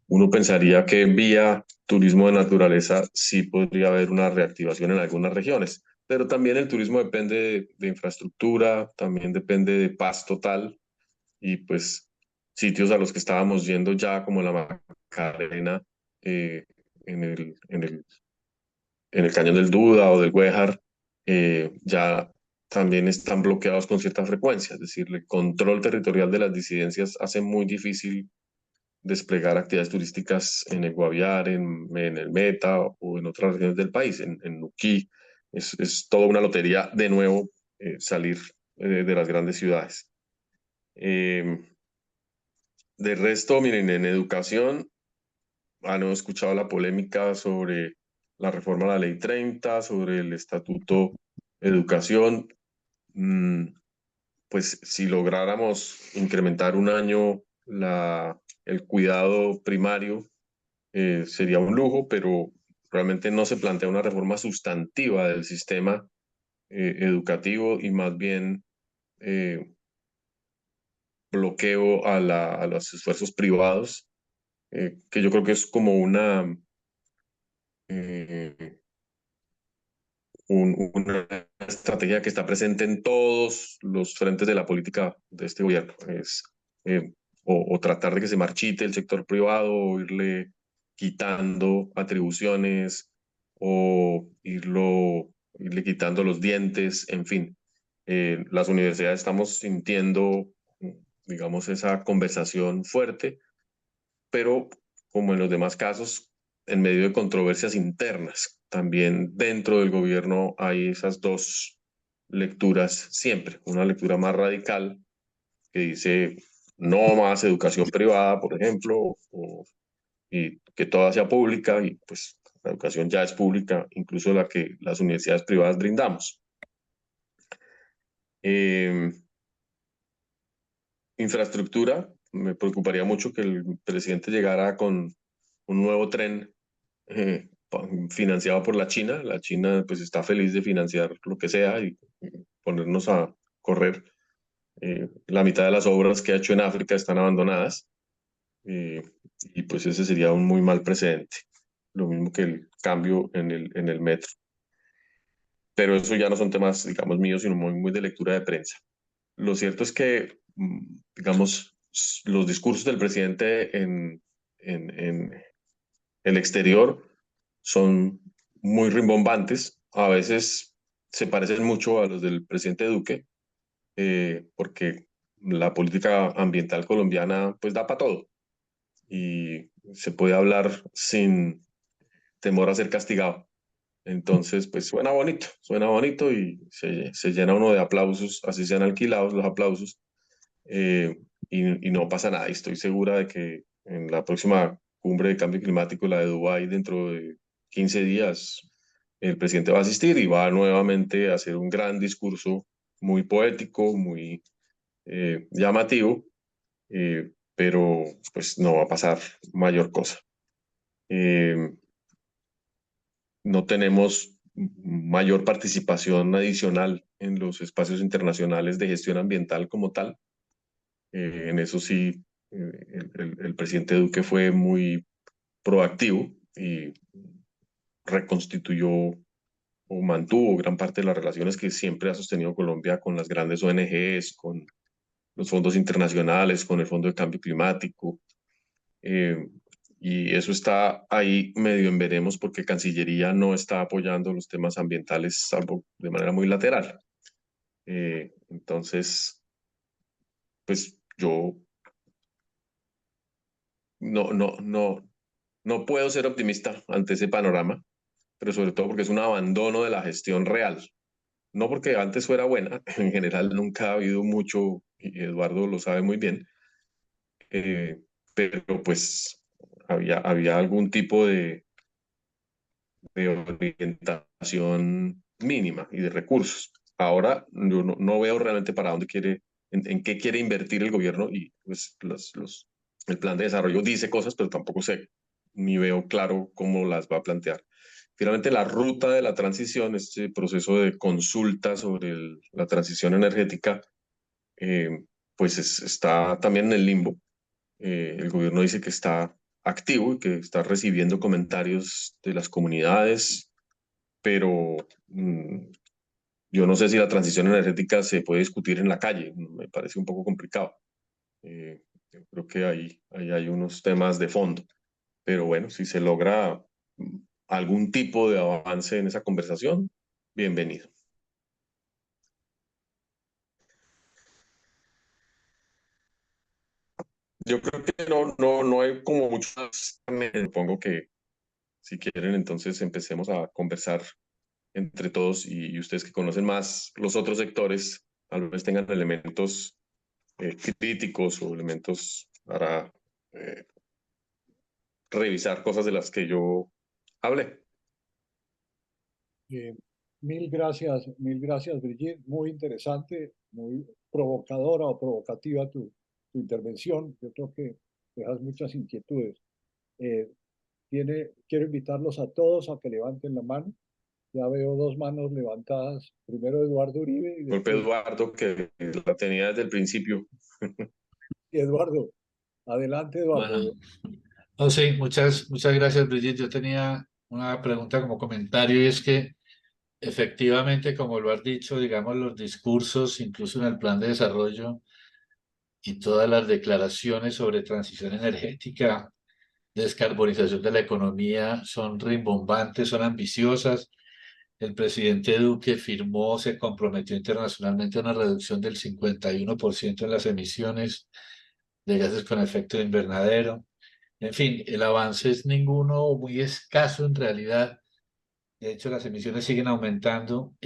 Uno pensaría que vía turismo de naturaleza sí podría haber una reactivación en algunas regiones, pero también el turismo depende de infraestructura, también depende de paz total, y pues sitios a los que estábamos yendo ya, como la Macarena, en el Cañón del Duda o del Güejar, ya también están bloqueados con cierta frecuencia. Es decir, el control territorial de las disidencias hace muy difícil desplegar actividades turísticas en el Guaviare, en el Meta o en otras regiones del país. En Nuquí es toda una lotería de nuevo salir de las grandes ciudades. De resto, miren, en educación han escuchado la polémica sobre la reforma a la Ley 30, sobre el Estatuto de Educación. Pues si lográramos incrementar un año el cuidado primario, sería un lujo, pero realmente no se plantea una reforma sustantiva del sistema educativo y más bien bloqueo a los esfuerzos privados, que yo creo que es como una estrategia que está presente en todos los frentes de la política de este gobierno. Es o tratar de que se marchite el sector privado, o irle quitando atribuciones, o irle quitando los dientes, en fin. Las universidades estamos sintiendo, digamos, esa conversación fuerte, pero como en los demás casos, en medio de controversias internas. También dentro del gobierno hay esas dos lecturas siempre. Una lectura más radical que dice no más educación privada, por ejemplo, y que toda sea pública, y pues la educación ya es pública, incluso la que las universidades privadas brindamos. Infraestructura, me preocuparía mucho que el presidente llegara con un nuevo tren financiado por la China. La China pues está feliz de financiar lo que sea y ponernos a correr. La mitad de las obras que ha hecho en África están abandonadas, y pues ese sería un muy mal precedente. Lo mismo que el cambio en el metro. Pero eso ya no son temas, digamos, míos, sino muy de lectura de prensa. Lo cierto es que, digamos, los discursos del presidente en el exterior son muy rimbombantes. A veces se parecen mucho a los del presidente Duque, porque la política ambiental colombiana pues da para todo y se puede hablar sin temor a ser castigado. Entonces, pues suena bonito y se llena uno de aplausos, así sean alquilados los aplausos, y no pasa nada. Y estoy segura de que en la próxima cumbre de cambio climático, la de Dubái, dentro de 15 días, el presidente va a asistir y va nuevamente a hacer un gran discurso muy poético, muy llamativo, pero pues no va a pasar mayor cosa. No tenemos mayor participación adicional en los espacios internacionales de gestión ambiental como tal. En eso sí, el presidente Duque fue muy proactivo y reconstituyó o mantuvo gran parte de las relaciones que siempre ha sostenido Colombia con las grandes ONGs, con los fondos internacionales, con el Fondo de Cambio Climático. Y eso está ahí medio en veremos porque Cancillería no está apoyando los temas ambientales, salvo de manera muy lateral. Entonces, pues yo no puedo ser optimista ante ese panorama, pero sobre todo porque es un abandono de la gestión real. No porque antes fuera buena, en general nunca ha habido mucho, y Eduardo lo sabe muy bien, pero pues había algún tipo de orientación mínima y de recursos. Ahora yo no veo realmente para dónde en qué quiere invertir el gobierno, y pues el plan de desarrollo dice cosas, pero tampoco sé, ni veo claro cómo las va a plantear. Finalmente, la ruta de la transición, este proceso de consulta sobre la transición energética, pues está también en el limbo. El gobierno dice que está activo y que está recibiendo comentarios de las comunidades, pero yo no sé si la transición energética se puede discutir en la calle, me parece un poco complicado. Yo creo que ahí hay unos temas de fondo, pero bueno, si se logra algún tipo de avance en esa conversación, bienvenido. Yo creo que no hay como muchas, supongo que si quieren entonces empecemos a conversar entre todos y ustedes que conocen más los otros sectores, tal vez tengan elementos críticos o elementos para revisar cosas de las que yo hablé. Mil gracias, Brigitte. Muy interesante, muy provocadora o provocativa tu intervención. Yo creo que dejas muchas inquietudes. Quiero invitarlos a todos a que levanten la mano. Ya veo dos manos levantadas. Primero Eduardo Uribe y Golpe después Eduardo, que la tenía desde el principio. Eduardo. Adelante, Eduardo. Bueno, oh, sí, muchas gracias, Brigitte. Yo tenía una pregunta como comentario y es que efectivamente, como lo has dicho, digamos, los discursos, incluso en el plan de desarrollo y todas las declaraciones sobre transición energética, descarbonización de la economía, son rimbombantes, son ambiciosas. El presidente Duque firmó, se comprometió internacionalmente a una reducción del 51% en las emisiones de gases con efecto de invernadero. En fin, el avance es ninguno o muy escaso en realidad. De hecho, las emisiones siguen aumentando,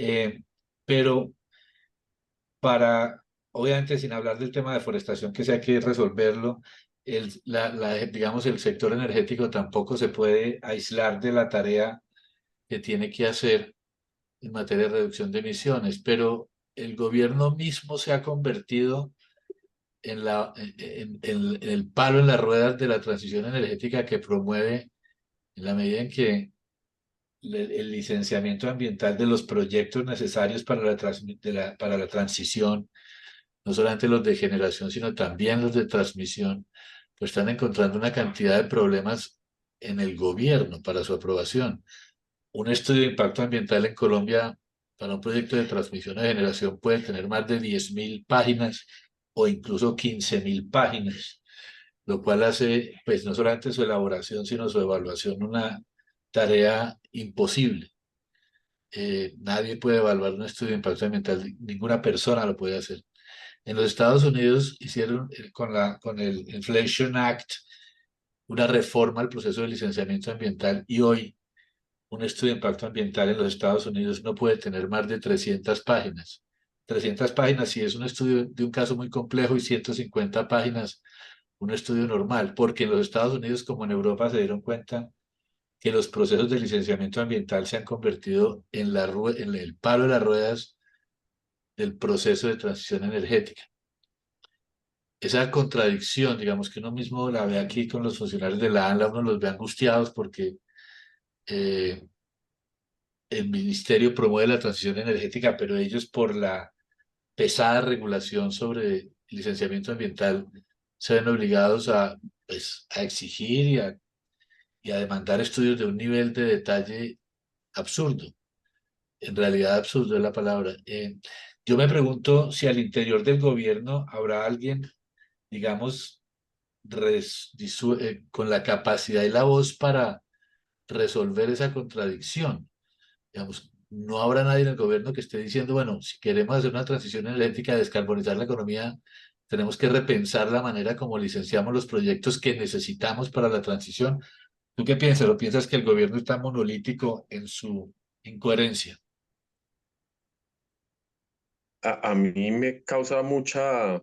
pero obviamente sin hablar del tema de deforestación, que sí hay que resolverlo, digamos, el sector energético tampoco se puede aislar de la tarea que tiene que hacer en materia de reducción de emisiones, pero el gobierno mismo se ha convertido en el palo en las ruedas de la transición energética que promueve en la medida en que el licenciamiento ambiental de los proyectos necesarios para la transición, no solamente los de generación, sino también los de transmisión, pues están encontrando una cantidad de problemas en el gobierno para su aprobación. Un estudio de impacto ambiental en Colombia para un proyecto de transmisión de generación puede tener más de 10.000 páginas o incluso 15.000 páginas, lo cual hace, pues, no solamente su elaboración, sino su evaluación una tarea imposible. Nadie puede evaluar un estudio de impacto ambiental, ninguna persona lo puede hacer. En los Estados Unidos hicieron con el Inflation Act una reforma al proceso de licenciamiento ambiental y hoy un estudio de impacto ambiental en los Estados Unidos no puede tener más de 300 páginas. 300 páginas si es un estudio de un caso muy complejo y 150 páginas un estudio normal, porque en los Estados Unidos como en Europa se dieron cuenta que los procesos de licenciamiento ambiental se han convertido en el palo de las ruedas del proceso de transición energética. Esa contradicción, digamos que uno mismo la ve aquí con los funcionarios de la ANLA, uno los ve angustiados porque el ministerio promueve la transición energética, pero ellos por la pesada regulación sobre licenciamiento ambiental se ven obligados pues, a exigir y a demandar estudios de un nivel de detalle absurdo. En realidad absurdo es la palabra. Yo me pregunto si al interior del gobierno habrá alguien, digamos, con la capacidad y la voz para resolver esa contradicción. Digamos, no habrá nadie en el gobierno que esté diciendo, bueno, si queremos hacer una transición energética, descarbonizar la economía, tenemos que repensar la manera como licenciamos los proyectos que necesitamos para la transición. ¿Tú qué piensas? ¿O piensas que el gobierno está monolítico en su incoherencia? A mí me causa mucha,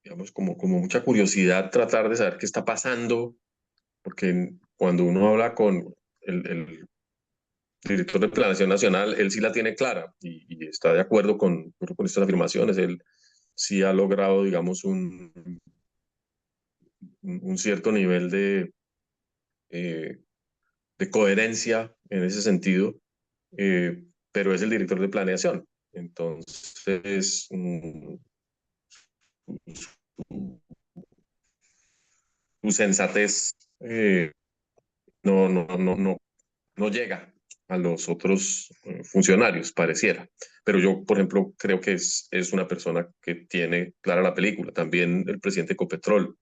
digamos, como mucha curiosidad tratar de saber qué está pasando, porque cuando uno habla con el director de Planeación Nacional, él sí la tiene clara y está de acuerdo con estas afirmaciones. Él sí ha logrado, digamos, un cierto nivel eh, de coherencia en ese sentido, pero es el director de planeación. Entonces, su sensatez no llega a los otros funcionarios, pareciera. Pero yo, por ejemplo, creo que es una persona que tiene clara la película. También el presidente Ecopetrol.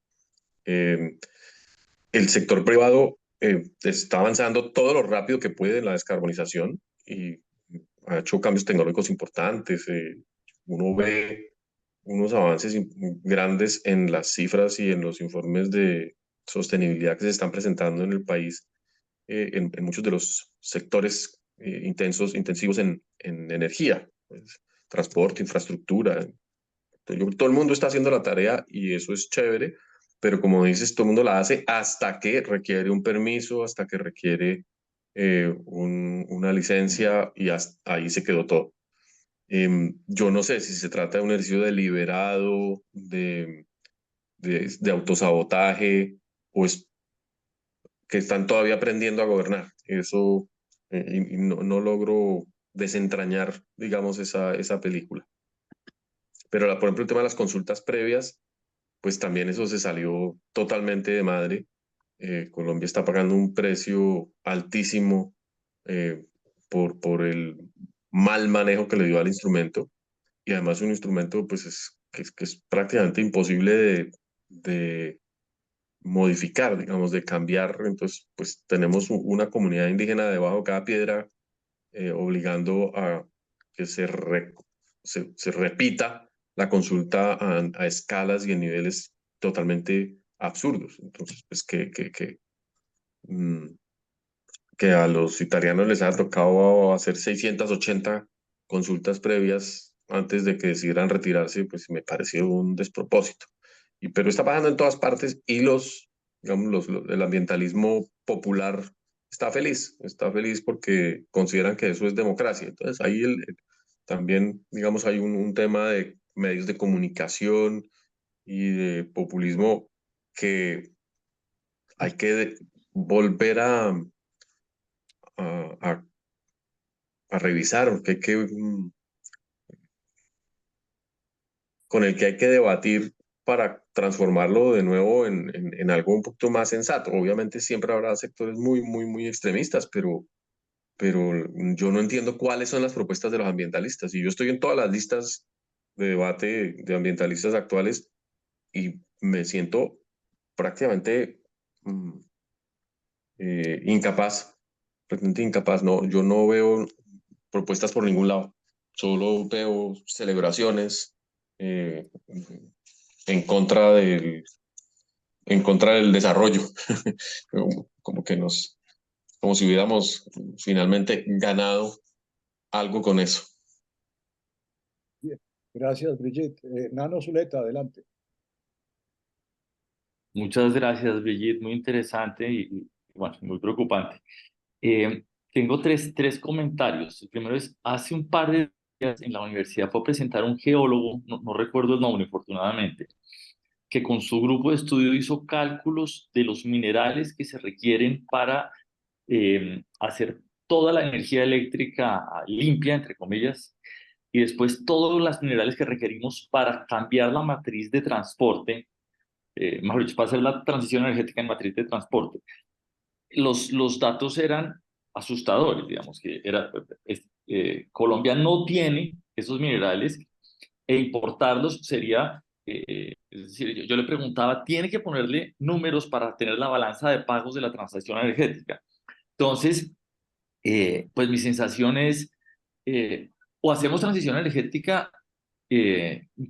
el sector privado está avanzando todo lo rápido que puede en la descarbonización y ha hecho cambios tecnológicos importantes. Uno ve unos avances grandes en las cifras y en los informes de sostenibilidad que se están presentando en el país, en muchos de los sectores intensivos en energía, pues, transporte, infraestructura. Todo el mundo está haciendo la tarea y eso es chévere, pero como dices, todo el mundo la hace hasta que requiere un permiso, hasta que requiere una licencia y ahí se quedó todo. Yo no sé si se trata de un ejercicio deliberado, de autosabotaje, o es que están todavía aprendiendo a gobernar. Eso, y no logro desentrañar, digamos, esa película. Pero, por ejemplo, el tema de las consultas previas, pues también eso se salió totalmente de madre. Colombia está pagando un precio altísimo por el mal manejo que le dio al instrumento, y además un instrumento pues que es prácticamente imposible de modificar, digamos, de cambiar. Entonces, pues tenemos una comunidad indígena debajo de cada piedra, obligando a que se repita la consulta a escalas y en niveles totalmente absurdos. Entonces, pues mm, que a los italianos les ha tocado hacer 680 consultas previas antes de que decidieran retirarse, pues me pareció un despropósito. Pero está pasando en todas partes y digamos, el ambientalismo popular está feliz porque consideran que eso es democracia. Entonces ahí también, digamos, hay un tema de medios de comunicación y de populismo que hay que volver a, a revisar, porque con el que hay que debatir para transformarlo de nuevo en algo un poquito más sensato. Obviamente siempre habrá sectores muy extremistas, pero yo no entiendo cuáles son las propuestas de los ambientalistas. Y yo estoy en todas las listas de debate de ambientalistas actuales y me siento prácticamente incapaz, prácticamente incapaz. No, yo no veo propuestas por ningún lado, solo veo celebraciones eh, en contra en contra del desarrollo, como que como si hubiéramos finalmente ganado algo con eso. Bien. Gracias, Brigitte. Nano Zuleta, adelante. Muchas gracias, Brigitte, muy interesante y, bueno, muy preocupante. Tengo tres comentarios. El primero es, hace un par de días en la universidad fue a presentar un geólogo, no recuerdo el nombre, afortunadamente, que con su grupo de estudio hizo cálculos de los minerales que se requieren para hacer toda la energía eléctrica limpia, entre comillas, y después todos los minerales que requerimos para cambiar la matriz de transporte, mejor dicho, para hacer la transición energética en matriz de transporte. Los datos eran asustadores, digamos, que Colombia no tiene esos minerales e importarlos sería, es decir, yo le preguntaba, tiene que ponerle números para tener la balanza de pagos de la transacción energética. Entonces, pues mi sensación es, o hacemos transición energética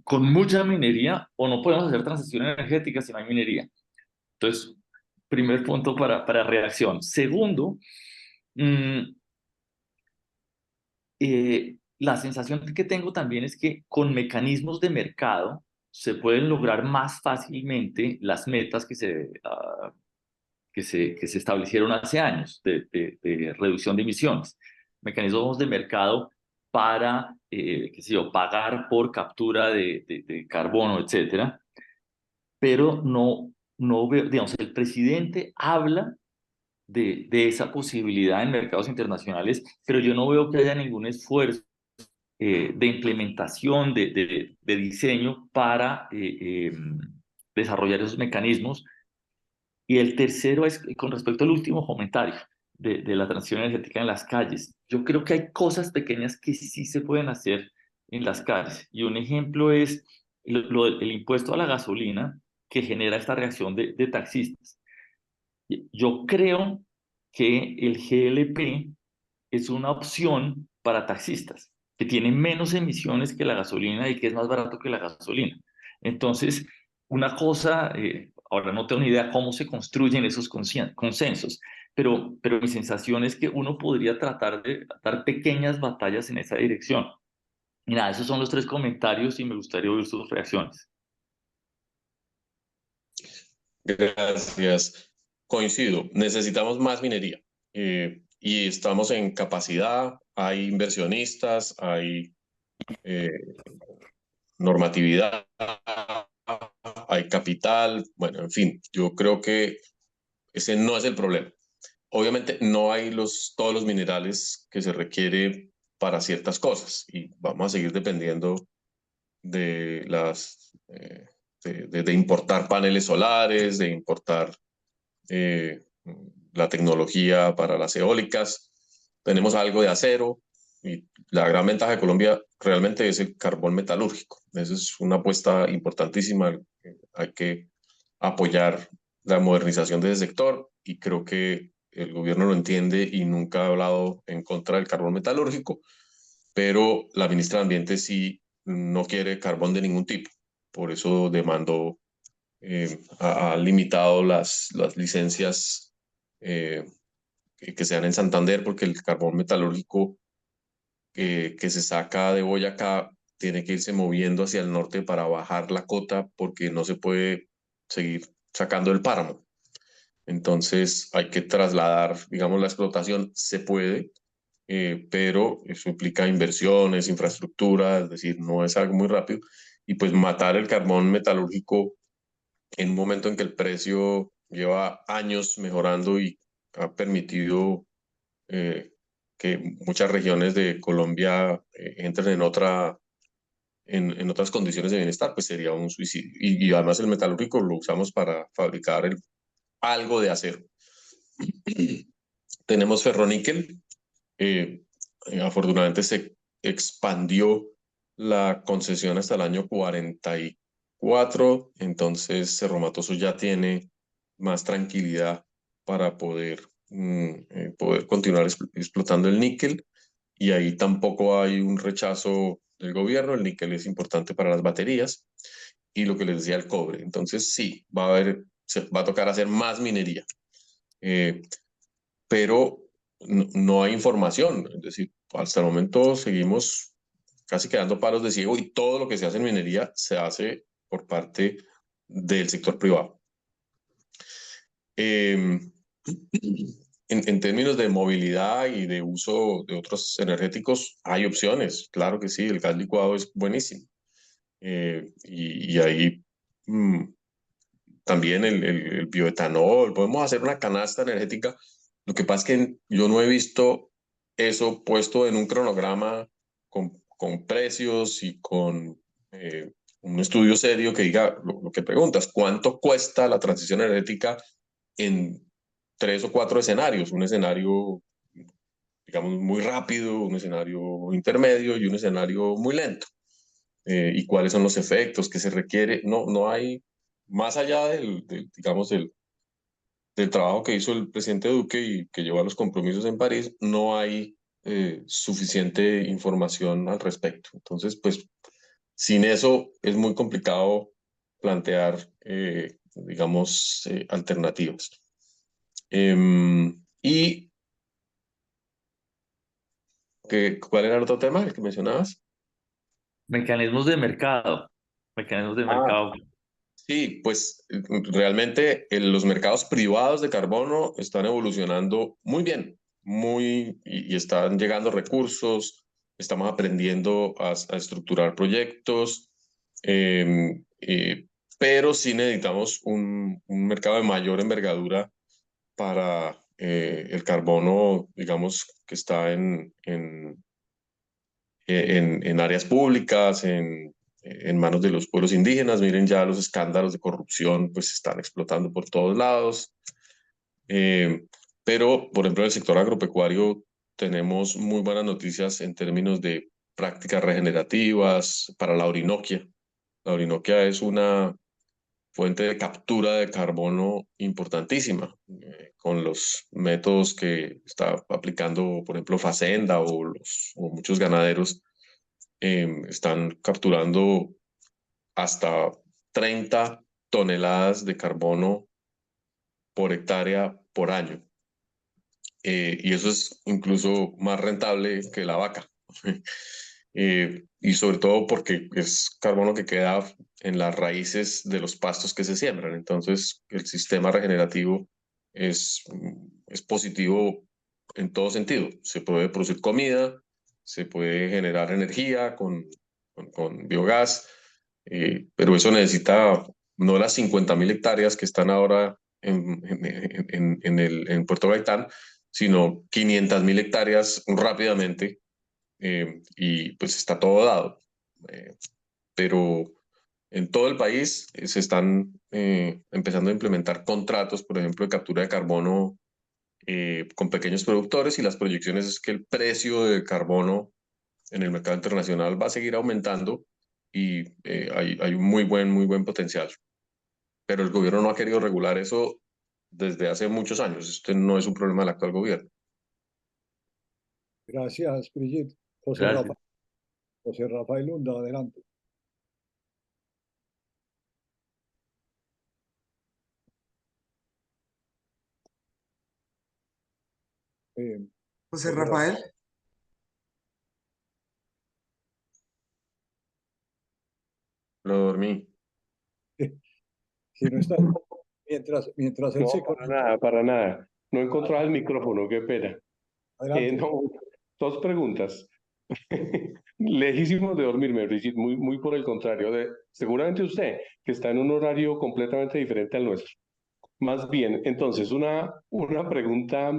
con mucha minería, o no podemos hacer transición energética si no hay minería. Entonces, primer punto para reacción. Segundo, la sensación que tengo también es que con mecanismos de mercado se pueden lograr más fácilmente las metas que se establecieron hace años de reducción de emisiones. Mecanismos de mercado para, qué sé yo, pagar por captura de carbono, etcétera. Pero no veo, digamos, el presidente habla de esa posibilidad en mercados internacionales, pero yo no veo que haya ningún esfuerzo de implementación, de diseño para desarrollar esos mecanismos. Y el tercero es con respecto al último comentario de la transición energética en las calles. Yo creo que hay cosas pequeñas que sí se pueden hacer en las calles. Y un ejemplo es el impuesto a la gasolina que genera esta reacción de taxistas. Yo creo que el GLP es una opción para taxistas, que tiene menos emisiones que la gasolina y que es más barato que la gasolina. Entonces, una cosa, ahora no tengo ni idea cómo se construyen esos consensos, pero mi sensación es que uno podría tratar de dar pequeñas batallas en esa dirección. Mira, esos son los 3 comentarios y me gustaría oír sus reacciones. Gracias. Coincido, necesitamos más minería y estamos en capacidad, hay inversionistas, hay normatividad, hay capital, bueno, en fin, yo creo que ese no es el problema. Obviamente no hay todos los minerales que se requiere para ciertas cosas y vamos a seguir dependiendo de de importar paneles solares, de importar eh, la tecnología para las eólicas. Tenemos algo de acero y la gran ventaja de Colombia realmente es el carbón metalúrgico. Esa es una apuesta importantísima. Hay que apoyar la modernización de ese sector y creo que el gobierno lo entiende y nunca ha hablado en contra del carbón metalúrgico, pero la ministra de Ambiente sí no quiere carbón de ningún tipo. Por eso demandó, ha limitado las licencias que se dan en Santander, porque el carbón metalúrgico que se saca de Boyacá tiene que irse moviendo hacia el norte para bajar la cota, porque no se puede seguir sacando el páramo. Entonces hay que trasladar, digamos, la explotación se puede, pero eso implica inversiones, infraestructura, es decir, no es algo muy rápido. Y pues matar el carbón metalúrgico en un momento en que el precio lleva años mejorando y ha permitido que muchas regiones de Colombia entren en otras condiciones de bienestar, pues sería un suicidio. Y además el metalúrgico lo usamos para fabricar algo de acero. Tenemos ferroníquel. Afortunadamente se expandió la concesión hasta el año 44, entonces Cerro Matoso ya tiene más tranquilidad para poder continuar explotando el níquel y ahí tampoco hay un rechazo del gobierno. El níquel es importante para las baterías y lo que les decía, el cobre. Entonces sí, va a tocar hacer más minería. Pero no hay información. Es decir, hasta el momento seguimos casi quedando palos de ciego y todo lo que se hace en minería se hace por parte del sector privado. En términos de movilidad y de uso de otros energéticos, hay opciones. Claro que sí, el gas licuado es buenísimo. Y ahí también el bioetanol, podemos hacer una canasta energética. Lo que pasa es que yo no he visto eso puesto en un cronograma con precios y con un estudio serio que diga lo que preguntas, ¿cuánto cuesta la transición energética en 3 o 4 escenarios? Un escenario, digamos, muy rápido, un escenario intermedio y un escenario muy lento. Y cuáles son los efectos que se requiere. No hay, más allá digamos, del trabajo que hizo el presidente Duque y que llevó a los compromisos en París, no hay suficiente información al respecto. Entonces, pues, sin eso es muy complicado plantear, digamos, alternativas. ¿Y cuál era el otro tema, el que mencionabas? Mecanismos de mercado. Mecanismos de mercado. Sí, pues realmente los mercados privados de carbono están evolucionando muy bien, y están llegando recursos, estamos aprendiendo a estructurar proyectos, pero sí necesitamos un mercado de mayor envergadura para el carbono, digamos, que está en áreas públicas, en manos de los pueblos indígenas. Miren, ya los escándalos de corrupción pues están explotando por todos lados. Pero, por ejemplo, en el sector agropecuario tenemos muy buenas noticias en términos de prácticas regenerativas para la Orinoquia. La Orinoquia es una fuente de captura de carbono importantísima, con los métodos que está aplicando, por ejemplo, Facenda o muchos ganaderos, están capturando hasta 30 toneladas de carbono por hectárea por año. Y eso es incluso más rentable que la vaca. Y sobre todo porque es carbono que queda en las raíces de los pastos que se siembran. Entonces, el sistema regenerativo es positivo en todo sentido. Se puede producir comida, se puede generar energía con biogás, pero eso necesita no las 50.000 hectáreas que están ahora en Puerto Gaitán, sino 500.000 hectáreas rápidamente, y pues está todo dado. Pero en todo el país se están empezando a implementar contratos, por ejemplo, de captura de carbono con pequeños productores, y las proyecciones es que el precio de carbono en el mercado internacional va a seguir aumentando, y hay un muy buen potencial. Pero el gobierno no ha querido regular eso desde hace muchos años. Este no es un problema del actual gobierno. Gracias, Brigitte. Gracias. José Rafael Hunda, adelante. José Rafael. Lo dormí. Si no está, mientras él No, se para nada, para nada. No encontraba el micrófono, qué pena. adelante. No, dos preguntas. Lejísimos de dormirme, Brigitte, muy por el contrario. Seguramente usted, que está en un horario completamente diferente al nuestro. Más bien, entonces, una pregunta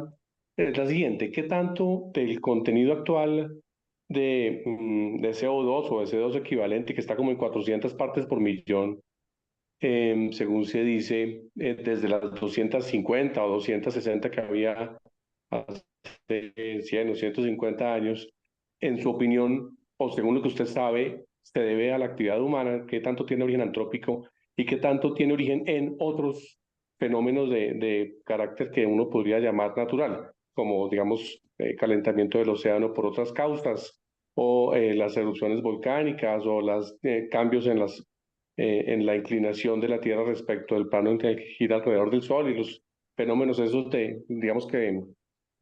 es la siguiente. ¿Qué tanto del contenido actual de CO2 o de CO2 equivalente, que está como en 400 partes por millón, según se dice, desde las 250 o 260 que había hace 100 o 150 años, en su opinión, o según lo que usted sabe, se debe a la actividad humana? ¿Qué tanto tiene origen antrópico y qué tanto tiene origen en otros fenómenos de carácter que uno podría llamar natural, como, digamos, calentamiento del océano por otras causas, o las erupciones volcánicas, o los cambios en la inclinación de la Tierra respecto del plano en que gira alrededor del Sol, y los fenómenos esos digamos, que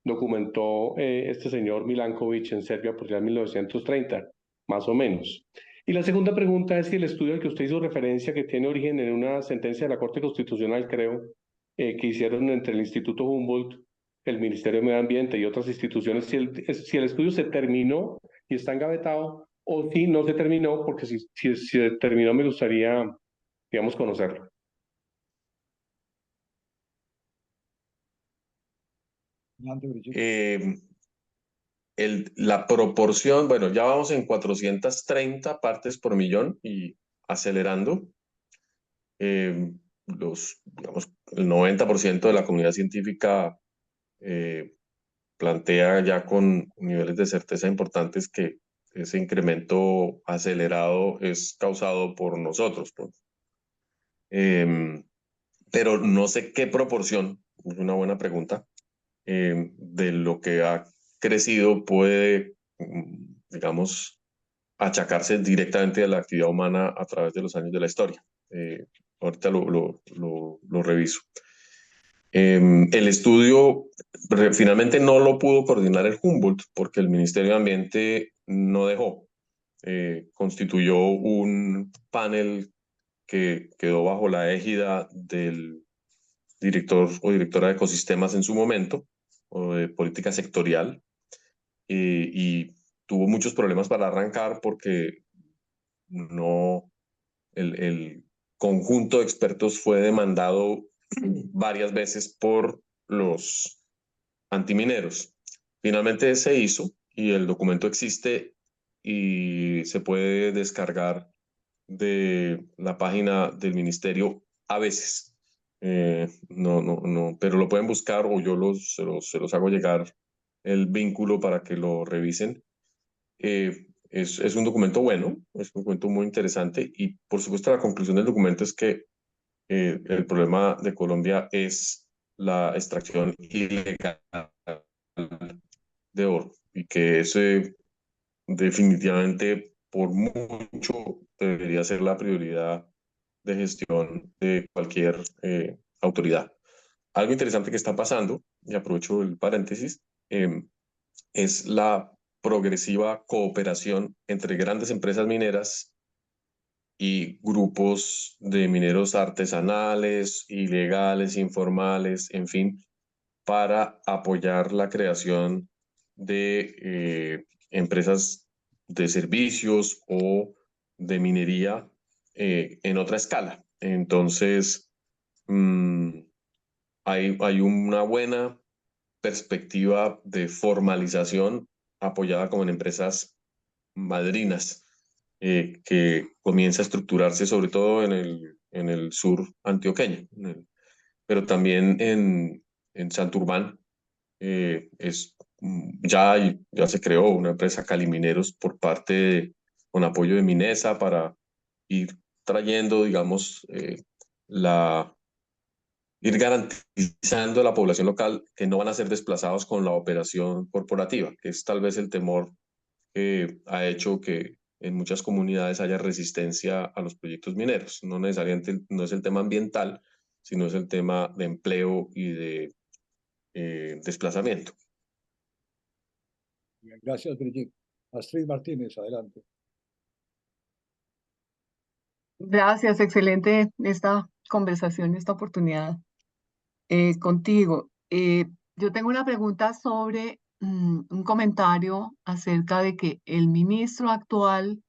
documentó este señor Milankovic en Serbia por allá en 1930, más o menos? Y la segunda pregunta es si el estudio al que usted hizo referencia, que tiene origen en una sentencia de la Corte Constitucional, creo, que hicieron entre el Instituto Humboldt, el Ministerio de Medio Ambiente y otras instituciones, si el estudio se terminó y está engavetado, o si no se terminó, porque si se terminó me gustaría, digamos, conocerlo. Adelante, Brigitte. La proporción, bueno, ya vamos en 430 partes por millón y acelerando. Digamos, el 90% de la comunidad científica plantea ya con niveles de certeza importantes que ese incremento acelerado es causado por nosotros, pues. Pero no sé qué proporción, es una buena pregunta, de lo que ha crecido puede, digamos, achacarse directamente a la actividad humana a través de los años de la historia. Ahorita lo reviso. El estudio finalmente no lo pudo coordinar el Humboldt porque el Ministerio de Ambiente no dejó. Constituyó un panel que quedó bajo la égida del director o directora de ecosistemas en su momento, o de política sectorial, y tuvo muchos problemas para arrancar porque no, el conjunto de expertos fue demandado varias veces por los antimineros. Finalmente se hizo y el documento existe y se puede descargar de la página del ministerio a veces. No, pero lo pueden buscar, o yo se los hago llegar el vínculo para que lo revisen. Es un documento bueno, es un documento muy interesante, y por supuesto la conclusión del documento es que el problema de Colombia es la extracción ilegal de oro y que ese definitivamente por mucho debería ser la prioridad de gestión de cualquier autoridad. Algo interesante que está pasando, y aprovecho el paréntesis, es la progresiva cooperación entre grandes empresas mineras y grupos de mineros artesanales, ilegales, informales, en fin, para apoyar la creación de empresas de servicios o de minería en otra escala. Entonces, hay una buena perspectiva de formalización apoyada como en empresas madrinas que comienza a estructurarse sobre todo en el sur antioqueño, pero también en Santurbán ya se creó una empresa Calimineros con apoyo de Minesa para ir trayendo, digamos, ir garantizando a la población local que no van a ser desplazados con la operación corporativa, que es tal vez el temor que ha hecho que en muchas comunidades haya resistencia a los proyectos mineros. No necesariamente no es el tema ambiental, sino es el tema de empleo y de desplazamiento. Bien, gracias, Brigitte. Astrid Martínez, adelante. Gracias, excelente esta conversación, esta oportunidad contigo. Yo tengo una pregunta sobre un comentario acerca de que el ministro actual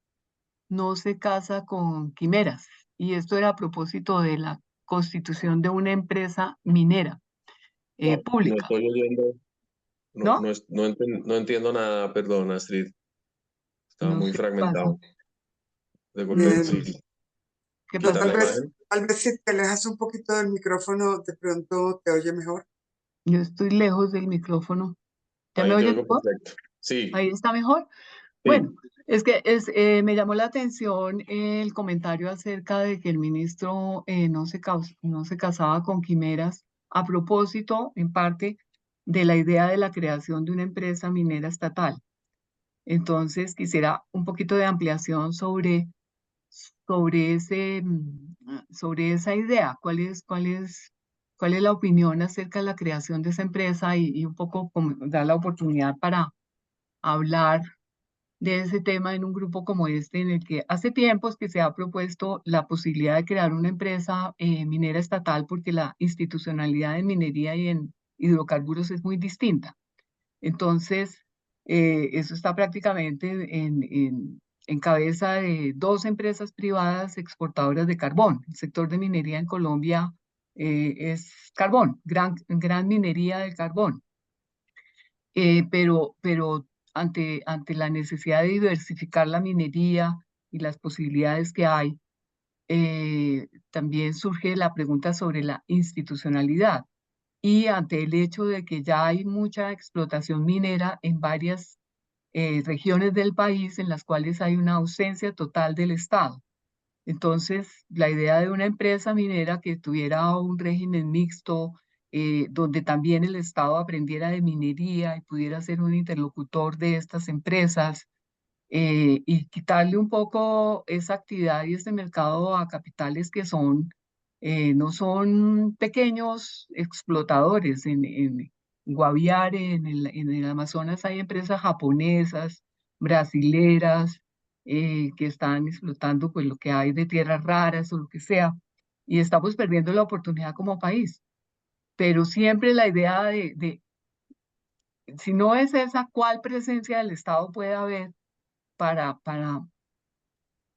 no se casa con quimeras, y esto era a propósito de la constitución de una empresa minera No pública, estoy oyendo, ¿no? no entiendo nada, perdón, Astrid. Estaba No muy sé qué pasa. fragmentado. Sí. ¿Qué No, Quitar pasa? la imagen. tal vez si te alejas un poquito del micrófono, de pronto te oye mejor. Yo estoy lejos del micrófono. ¿Ya me Ahí te oyes oigo mejor? perfecto. Sí, ¿Ahí está mejor? sí. Bueno, es que me llamó la atención el comentario acerca de que el ministro no se casaba con quimeras a propósito, en parte, de la idea de la creación de una empresa minera estatal. Entonces, quisiera un poquito de ampliación sobre esa idea. ¿Cuál es la opinión acerca de la creación de esa empresa y un poco dar la oportunidad para hablar de ese tema en un grupo como este, en el que hace tiempos que se ha propuesto la posibilidad de crear una empresa minera estatal, porque la institucionalidad en minería y en hidrocarburos es muy distinta? Entonces, eso está prácticamente en cabeza de dos empresas privadas exportadoras de carbón. El sector de minería en Colombia es carbón, gran minería de carbón. Pero ante la necesidad de diversificar la minería y las posibilidades que hay, también surge la pregunta sobre la institucionalidad. Y ante el hecho de que ya hay mucha explotación minera en varias regiones del país en las cuales hay una ausencia total del Estado. Entonces, la idea de una empresa minera que tuviera un régimen mixto, donde también el Estado aprendiera de minería y pudiera ser un interlocutor de estas empresas, y quitarle un poco esa actividad y este mercado a capitales que no son pequeños explotadores. En Guaviare, en el Amazonas, hay empresas japonesas, brasileras, que están explotando pues lo que hay de tierras raras o lo que sea, y estamos perdiendo la oportunidad como país. Pero siempre la idea si no es esa, ¿cuál presencia del Estado puede haber para, para,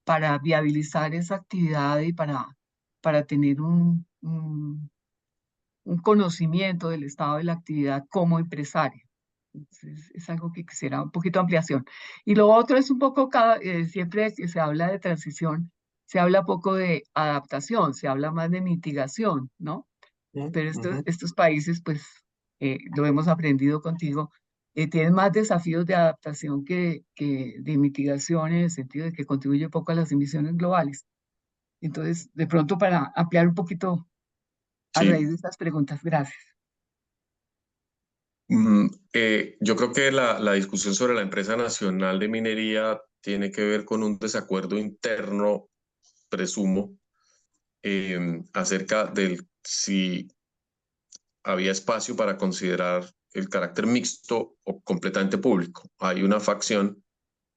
para viabilizar esa actividad y para tener un conocimiento del estado de la actividad como empresario? Entonces, es algo que quisiera un poquito de ampliación. Y lo otro es un poco, siempre que se habla de transición, se habla poco de adaptación, se habla más de mitigación, ¿no? Pero estos países, pues, lo hemos aprendido contigo, tienen más desafíos de adaptación que de mitigación, en el sentido de que contribuye poco a las emisiones globales. Entonces, de pronto para ampliar un poquito a Sí. raíz de estas preguntas. Gracias. Yo creo que la discusión sobre la empresa nacional de minería tiene que ver con un desacuerdo interno, presumo, acerca del si había espacio para considerar el carácter mixto o completamente público. Hay una facción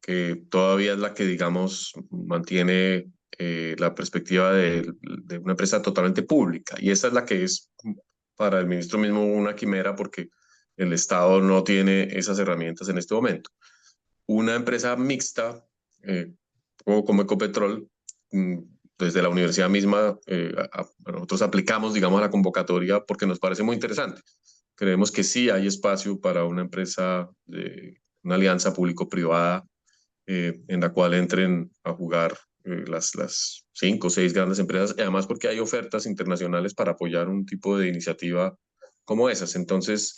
que todavía es la que, digamos, mantiene la perspectiva de una empresa totalmente pública. Y esa es la que es para el ministro mismo una quimera porque el Estado no tiene esas herramientas en este momento. Una empresa mixta, como Ecopetrol, desde la universidad misma, nosotros aplicamos, digamos, a la convocatoria porque nos parece muy interesante. Creemos que sí hay espacio para una empresa, una alianza público-privada en la cual entren a jugar las 5 o 6 grandes empresas, y además porque hay ofertas internacionales para apoyar un tipo de iniciativa como esas. Entonces,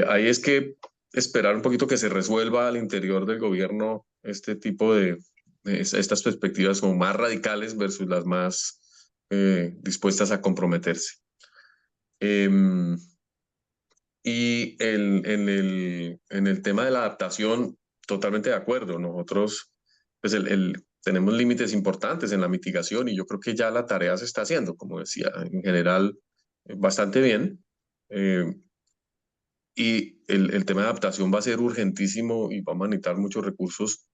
ahí es que esperar un poquito que se resuelva al interior del gobierno este tipo de estas perspectivas como más radicales versus las más dispuestas a comprometerse. Y en el tema de la adaptación, totalmente de acuerdo. Nosotros pues tenemos límites importantes en la mitigación y yo creo que ya la tarea se está haciendo, como decía, en general, bastante bien. Y el tema de adaptación va a ser urgentísimo y vamos a necesitar muchos recursos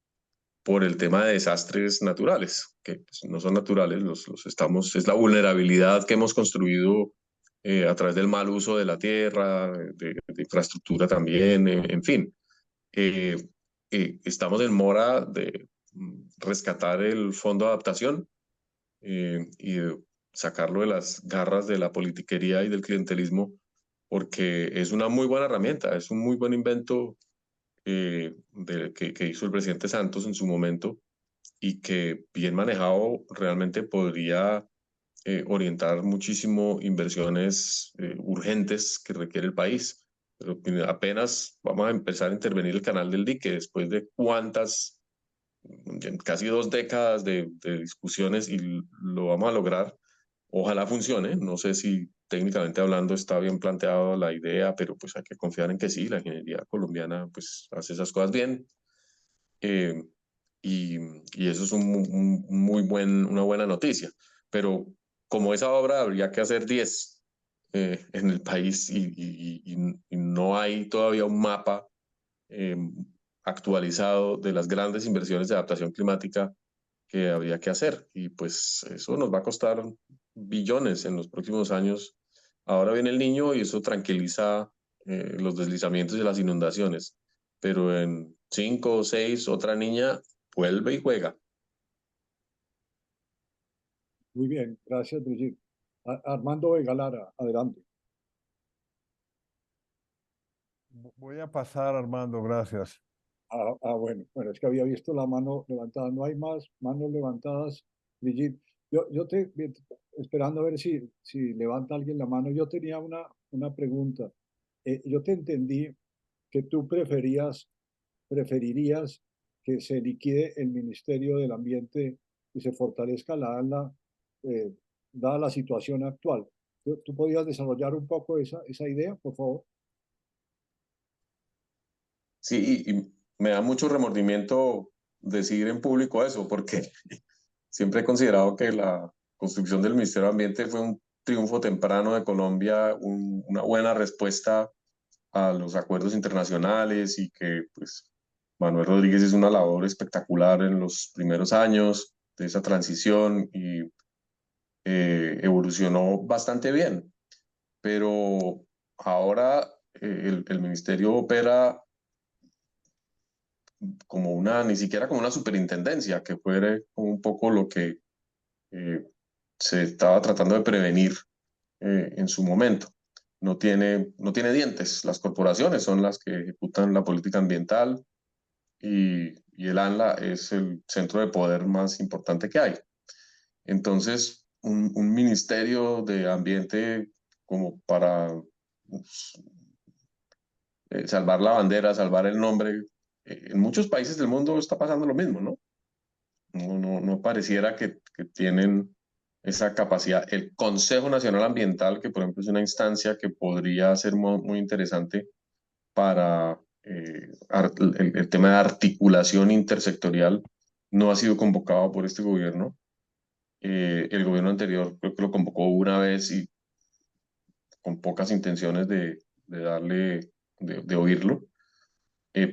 por el tema de desastres naturales, que pues, no son naturales, es la vulnerabilidad que hemos construido a través del mal uso de la tierra, de infraestructura también, en fin. Eh, Estamos en mora de rescatar el fondo de adaptación y de sacarlo de las garras de la politiquería y del clientelismo, porque es una muy buena herramienta, es un muy buen invento que hizo el presidente Santos en su momento y que bien manejado realmente podría orientar muchísimo inversiones urgentes que requiere el país. Pero apenas vamos a empezar a intervenir el canal del dique después de cuántas, casi 2 décadas de discusiones y lo vamos a lograr. Ojalá funcione. No sé si técnicamente hablando está bien planteada la idea, pero pues hay que confiar en que sí. La ingeniería colombiana pues hace esas cosas bien. Eh, y eso es una buena noticia. Pero como esa obra habría que hacer 10 en el país y no hay todavía un mapa eh, actualizado de las grandes inversiones de adaptación climática que habría que hacer. Y pues eso nos va a costar billones en los próximos años. Ahora viene el niño y eso tranquiliza los deslizamientos y las inundaciones. Pero en 5 o 6, otra niña vuelve y juega. Muy bien, gracias, Brigitte. Armando Vegalara, adelante. Voy a pasar, Armando, gracias. Bueno, es que había visto la mano levantada. No hay más manos levantadas, Brigitte. Yo esperando a ver si levanta alguien la mano. Yo tenía una pregunta. Yo te entendí que tú preferirías que se liquide el Ministerio del Ambiente y se fortalezca la ANLA, dada la situación actual. ¿Tú podías desarrollar un poco esa idea, por favor? Sí, y me da mucho remordimiento decir en público eso, porque siempre he considerado que la construcción del Ministerio de Ambiente fue un triunfo temprano de Colombia, una buena respuesta a los acuerdos internacionales y que pues Manuel Rodríguez hizo una labor espectacular en los primeros años de esa transición y evolucionó bastante bien. Pero ahora el ministerio opera como ni siquiera como una superintendencia, que fue un poco lo que eh, se estaba tratando de prevenir en su momento. No tiene dientes. Las corporaciones son las que ejecutan la política ambiental y el ANLA es el centro de poder más importante que hay. Entonces, un ministerio de ambiente como para pues, salvar la bandera, salvar el nombre, en muchos países del mundo está pasando lo mismo, ¿no? no pareciera que tienen esa capacidad. El Consejo Nacional Ambiental, que por ejemplo es una instancia que podría ser muy interesante para el tema de articulación intersectorial, no ha sido convocado por este gobierno. El gobierno anterior creo que lo convocó una vez y con pocas intenciones de oírlo.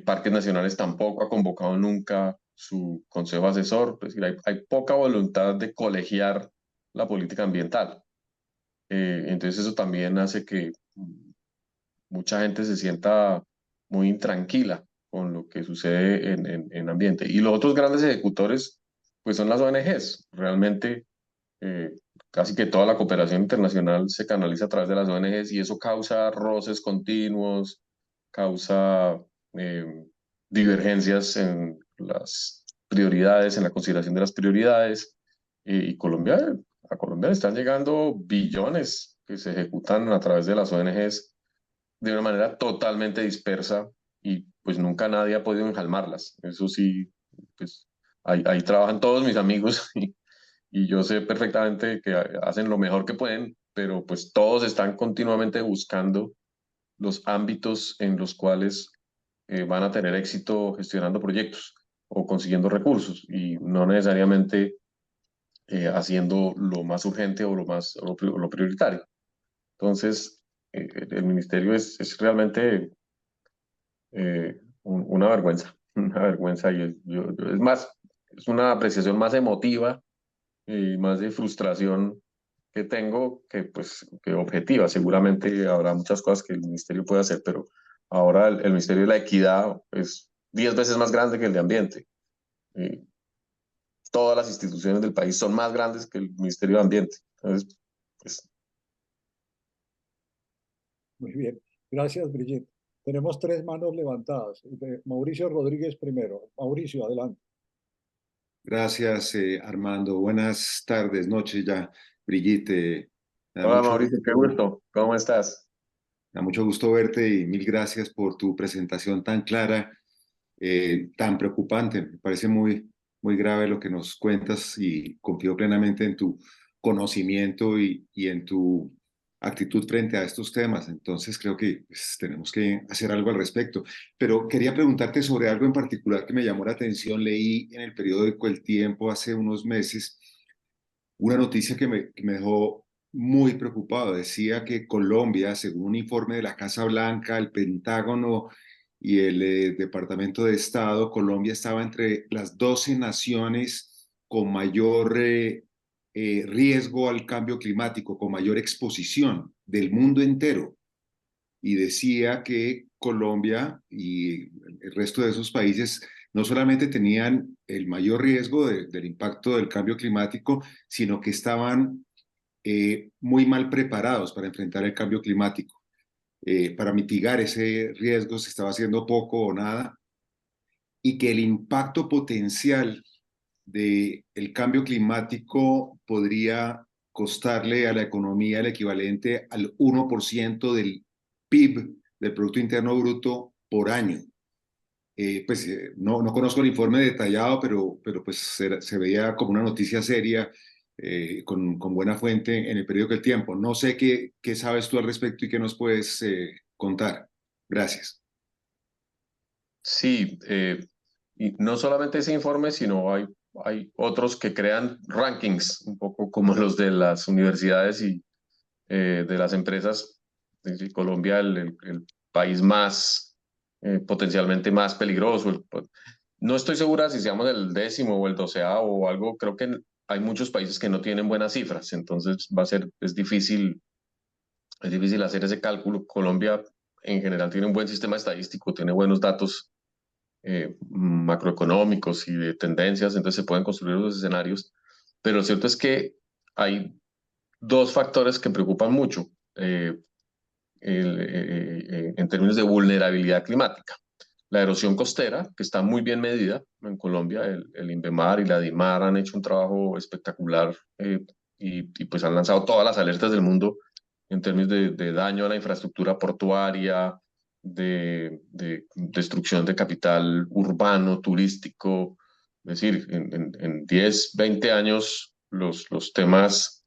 Parques Nacionales tampoco ha convocado nunca su consejo asesor, es decir, hay poca voluntad de colegiar la política ambiental. Entonces eso también hace que mucha gente se sienta muy intranquila con lo que sucede en ambiente. Y los otros grandes ejecutores, pues son las ONGs. Realmente, casi que toda la cooperación internacional se canaliza a través de las ONGs y eso causa roces continuos, causa divergencias en las prioridades, en la consideración de las prioridades. Y a Colombia le están llegando billones que se ejecutan a través de las ONGs de una manera totalmente dispersa y pues nunca nadie ha podido enjalmarlas. Eso sí, pues ahí trabajan todos mis amigos y yo sé perfectamente que hacen lo mejor que pueden, pero pues todos están continuamente buscando los ámbitos en los cuales van a tener éxito gestionando proyectos o consiguiendo recursos y no necesariamente haciendo lo más urgente o lo prioritario. Entonces, el ministerio es realmente una vergüenza, una vergüenza y es más, es una apreciación más emotiva y más de frustración que tengo que objetiva. Seguramente habrá muchas cosas que el ministerio puede hacer, pero ahora el Ministerio de la Equidad es 10 veces más grande que el de Ambiente. Eh, Todas las instituciones del país son más grandes que el Ministerio de Ambiente. Entonces, pues, Muy bien. Gracias, Brigitte. Tenemos 3 manos levantadas. Mauricio Rodríguez primero. Mauricio, adelante. Gracias, Armando. Buenas tardes, noches ya. Brigitte, me da hola mucho Mauricio, qué gusto, gusto. ¿Cómo estás? me da mucho gusto verte y mil gracias por tu presentación tan clara, tan preocupante. Me parece muy grave lo que nos cuentas y confío plenamente en tu conocimiento y en tu actitud frente a estos temas. Entonces creo que pues, tenemos que hacer algo al respecto. Pero quería preguntarte sobre algo en particular que me llamó la atención. Leí en el periódico El Tiempo hace unos meses una noticia que me dejó muy preocupado. Decía que Colombia, según un informe de la Casa Blanca, el Pentágono y el Departamento de Estado, Colombia estaba entre las 12 naciones con mayor riesgo al cambio climático, con mayor exposición del mundo entero. Y decía que Colombia y el resto de esos países no solamente tenían el mayor riesgo del impacto del cambio climático, sino que estaban muy mal preparados para enfrentar el cambio climático. Para mitigar ese riesgo se estaba haciendo poco o nada y que el impacto potencial del cambio climático podría costarle a la economía el equivalente al 1% del PIB, del Producto Interno Bruto, por año. No conozco el informe detallado, pero pues se veía como una noticia seria, con buena fuente en el periódico El Tiempo. No sé qué sabes tú al respecto y qué nos puedes contar. Gracias. Sí, y no solamente ese informe, sino hay otros que crean rankings, un poco como los de las universidades y de las empresas. Es decir, Colombia, el país más, potencialmente más peligroso. No estoy segura si seamos el 10º o el 12º o algo. Creo que hay muchos países que no tienen buenas cifras, entonces es difícil hacer ese cálculo. Colombia en general tiene un buen sistema estadístico, tiene buenos datos macroeconómicos y de tendencias, entonces se pueden construir los escenarios, pero lo cierto es que hay 2 factores que preocupan mucho en términos de vulnerabilidad climática. La erosión costera, que está muy bien medida en Colombia, el INVEMAR y la DIMAR han hecho un trabajo espectacular y pues han lanzado todas las alertas del mundo en términos de daño a la infraestructura portuaria, de destrucción de capital urbano, turístico, Es decir, en 10, 20 años los temas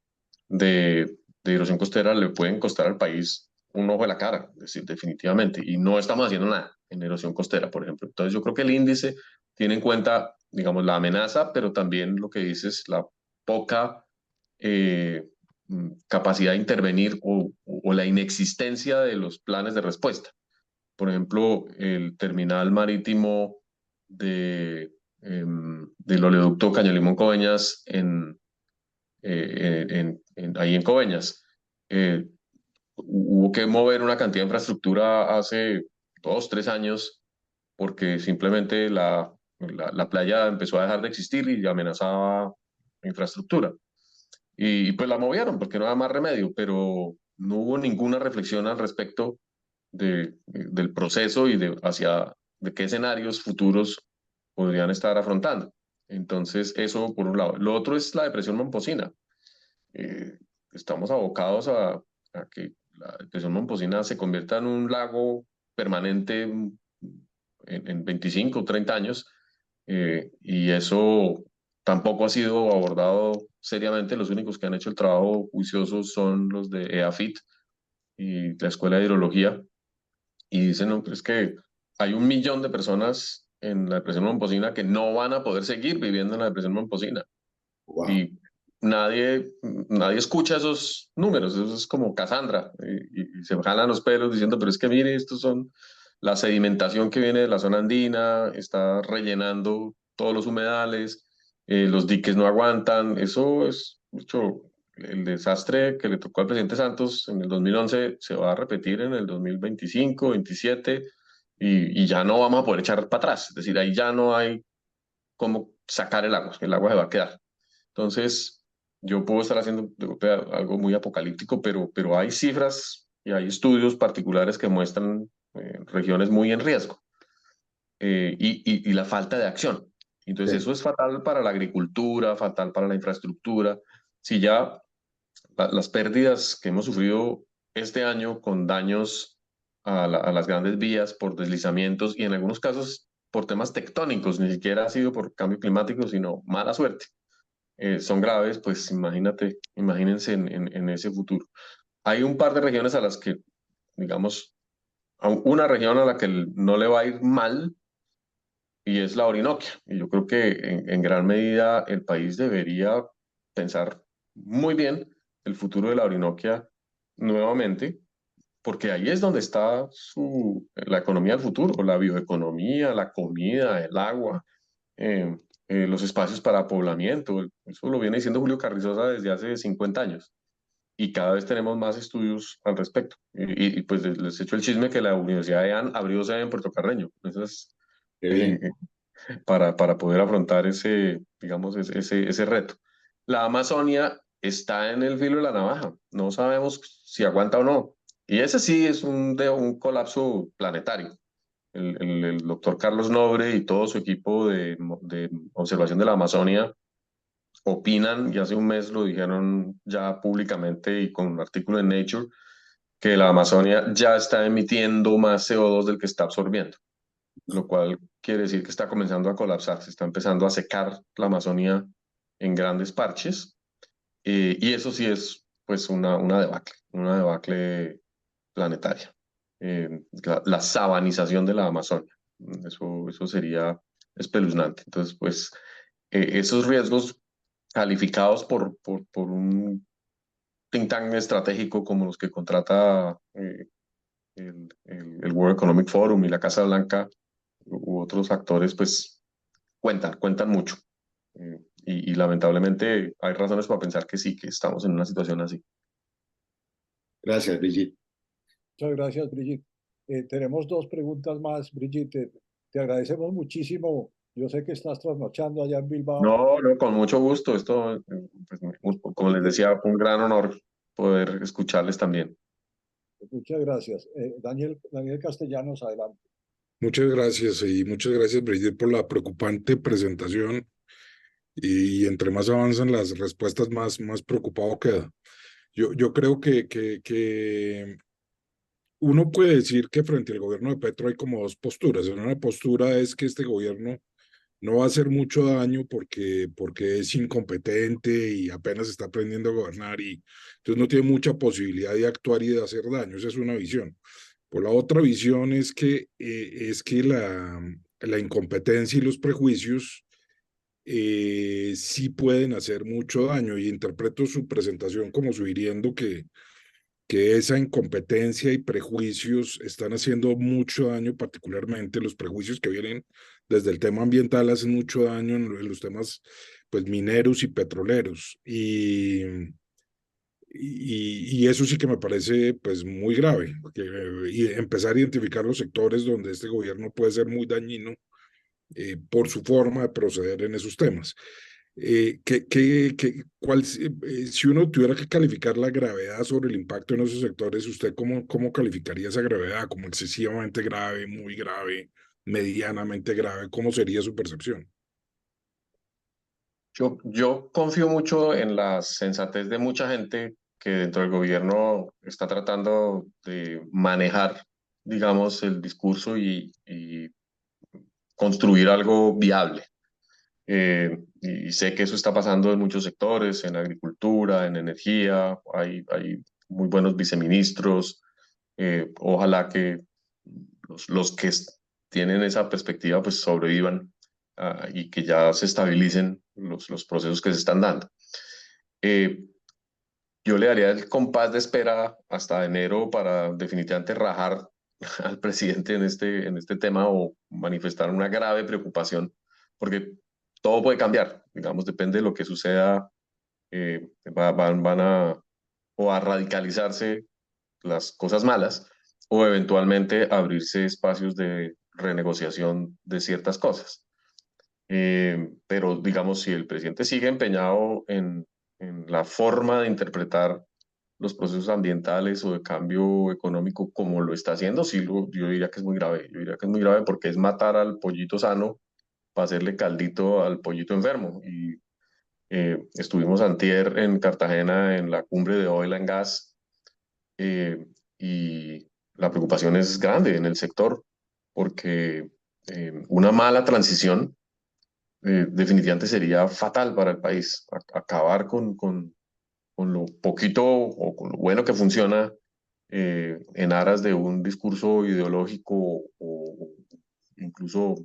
de erosión costera le pueden costar al país un ojo de la cara, es decir, definitivamente. Y no estamos haciendo nada en erosión costera, por ejemplo. Entonces yo creo que el índice tiene en cuenta, digamos, la amenaza, pero también lo que dices, la poca capacidad de intervenir o la inexistencia de los planes de respuesta. Por ejemplo, el terminal marítimo del oleoducto Caño-Limón-Coveñas ahí en Coveñas. Hubo que mover una cantidad de infraestructura hace 2, 3 años porque simplemente la playa empezó a dejar de existir y amenazaba la infraestructura. Y pues la movieron porque no había más remedio, pero no hubo ninguna reflexión al respecto del proceso y de qué escenarios futuros podrían estar afrontando. Entonces, eso por un lado. Lo otro es la depresión momposina. Estamos abocados a que la depresión momposina se convierta en un lago permanente en 25 o 30 años, y eso tampoco ha sido abordado seriamente. Los únicos que han hecho el trabajo juicioso son los de EAFIT y la Escuela de Hidrología, y dicen, no, es que hay 1 millón de personas en la depresión momposina que no van a poder seguir viviendo en la depresión momposina. Wow. Y nadie escucha esos números, eso es como Cassandra, y se jalan los pelos diciendo, pero es que mire, estos son la sedimentación que viene de la zona andina, está rellenando todos los humedales, los diques no aguantan. Eso es mucho. El desastre que le tocó al presidente Santos en el 2011 se va a repetir en el 2025, 27, y ya no vamos a poder echar para atrás. Es decir, ahí ya no hay cómo sacar el agua se va a quedar. Entonces, yo puedo estar haciendo algo muy apocalíptico, pero hay cifras y hay estudios particulares que muestran regiones muy en riesgo, y la falta de acción. Entonces, Sí. eso es fatal para la agricultura, fatal para la infraestructura. Si ya las pérdidas que hemos sufrido este año con daños a las grandes vías por deslizamientos y en algunos casos por temas tectónicos, ni siquiera ha sido por cambio climático, sino mala suerte, son graves, pues imagínense en ese futuro. Hay un par de regiones a las que, digamos, una región a la que no le va a ir mal, y es la Orinoquia. Y yo creo que en gran medida el país debería pensar muy bien el futuro de la Orinoquia nuevamente, porque ahí es donde está la economía del futuro, la bioeconomía, la comida, el agua, los espacios para poblamiento. Eso lo viene diciendo Julio Carrizosa desde hace 50 años. Y cada vez tenemos más estudios al respecto. Pues les echo el chisme que la Universidad de AN abrió sede en Puerto Carreño. Eso es, Qué bien. para poder afrontar digamos, ese reto. La Amazonia está en el filo de la navaja. No sabemos si aguanta o no. Y ese sí es un colapso planetario. El doctor Carlos Nobre y todo su equipo de observación de la Amazonia opinan, y hace un mes lo dijeron ya públicamente y con un artículo en Nature, que la Amazonia ya está emitiendo más CO2 del que está absorbiendo, lo cual quiere decir que está comenzando a colapsar, se está empezando a secar la Amazonia en grandes parches, y eso sí es pues una debacle planetaria, la sabanización de la Amazonia. Eso sería espeluznante. Entonces, pues esos riesgos calificados por un think tank estratégico como los que contrata el World Economic Forum y la Casa Blanca u otros actores, pues cuentan mucho. Y lamentablemente hay razones para pensar que sí, que estamos en una situación así. Gracias, Brigitte. Muchas gracias, Brigitte. Tenemos 2 preguntas más, Brigitte. Te agradecemos muchísimo. Yo sé que estás trasnochando allá en Bilbao. No, con mucho gusto. Esto, pues, como les decía, fue un gran honor poder escucharles también. Muchas gracias. Daniel Castellanos, adelante. Muchas gracias y muchas gracias, Brigitte, por la preocupante presentación. Y entre más avanzan las respuestas, más preocupado queda. Yo creo que uno puede decir que frente al gobierno de Petro hay como 2 posturas. Una postura es que este gobierno no va a hacer mucho daño porque es incompetente y apenas está aprendiendo a gobernar y entonces no tiene mucha posibilidad de actuar y de hacer daño. Esa es una visión. Por la otra visión es que la incompetencia y los prejuicios sí pueden hacer mucho daño y interpreto su presentación como sugiriendo que esa incompetencia y prejuicios están haciendo mucho daño, particularmente los prejuicios que vienen desde el tema ambiental hacen mucho daño en los temas pues mineros y petroleros y eso sí que me parece pues muy grave, y empezar a identificar los sectores donde este gobierno puede ser muy dañino por su forma de proceder en esos temas. Si uno tuviera que calificar la gravedad sobre el impacto en esos sectores, ¿usted cómo calificaría esa gravedad? ¿Como excesivamente grave, muy grave, medianamente grave? ¿Cómo sería su percepción? Yo confío mucho en la sensatez de mucha gente que dentro del gobierno está tratando de manejar, digamos, el discurso y construir algo viable. Y sé que eso está pasando en muchos sectores, en agricultura, en energía, hay muy buenos viceministros. Ojalá que los que tienen esa perspectiva pues sobrevivan y que ya se estabilicen los procesos que se están dando. Yo le daría el compás de espera hasta enero para definitivamente rajar al presidente en este tema o manifestar una grave preocupación, porque todo puede cambiar, digamos, depende de lo que suceda, van a, o a radicalizarse las cosas malas o eventualmente abrirse espacios de renegociación de ciertas cosas. Pero digamos, si el presidente sigue empeñado en la forma de interpretar los procesos ambientales o de cambio económico como lo está haciendo, sí, yo diría que es muy grave. Yo diría que es muy grave porque es matar al pollito sano para hacerle caldito al pollito enfermo. Y estuvimos antier en Cartagena en la cumbre de Oil and Gas y la preocupación es grande en el sector porque una mala transición definitivamente sería fatal para el país. Acabar con lo poquito o con lo bueno que funciona en aras de un discurso ideológico o incluso,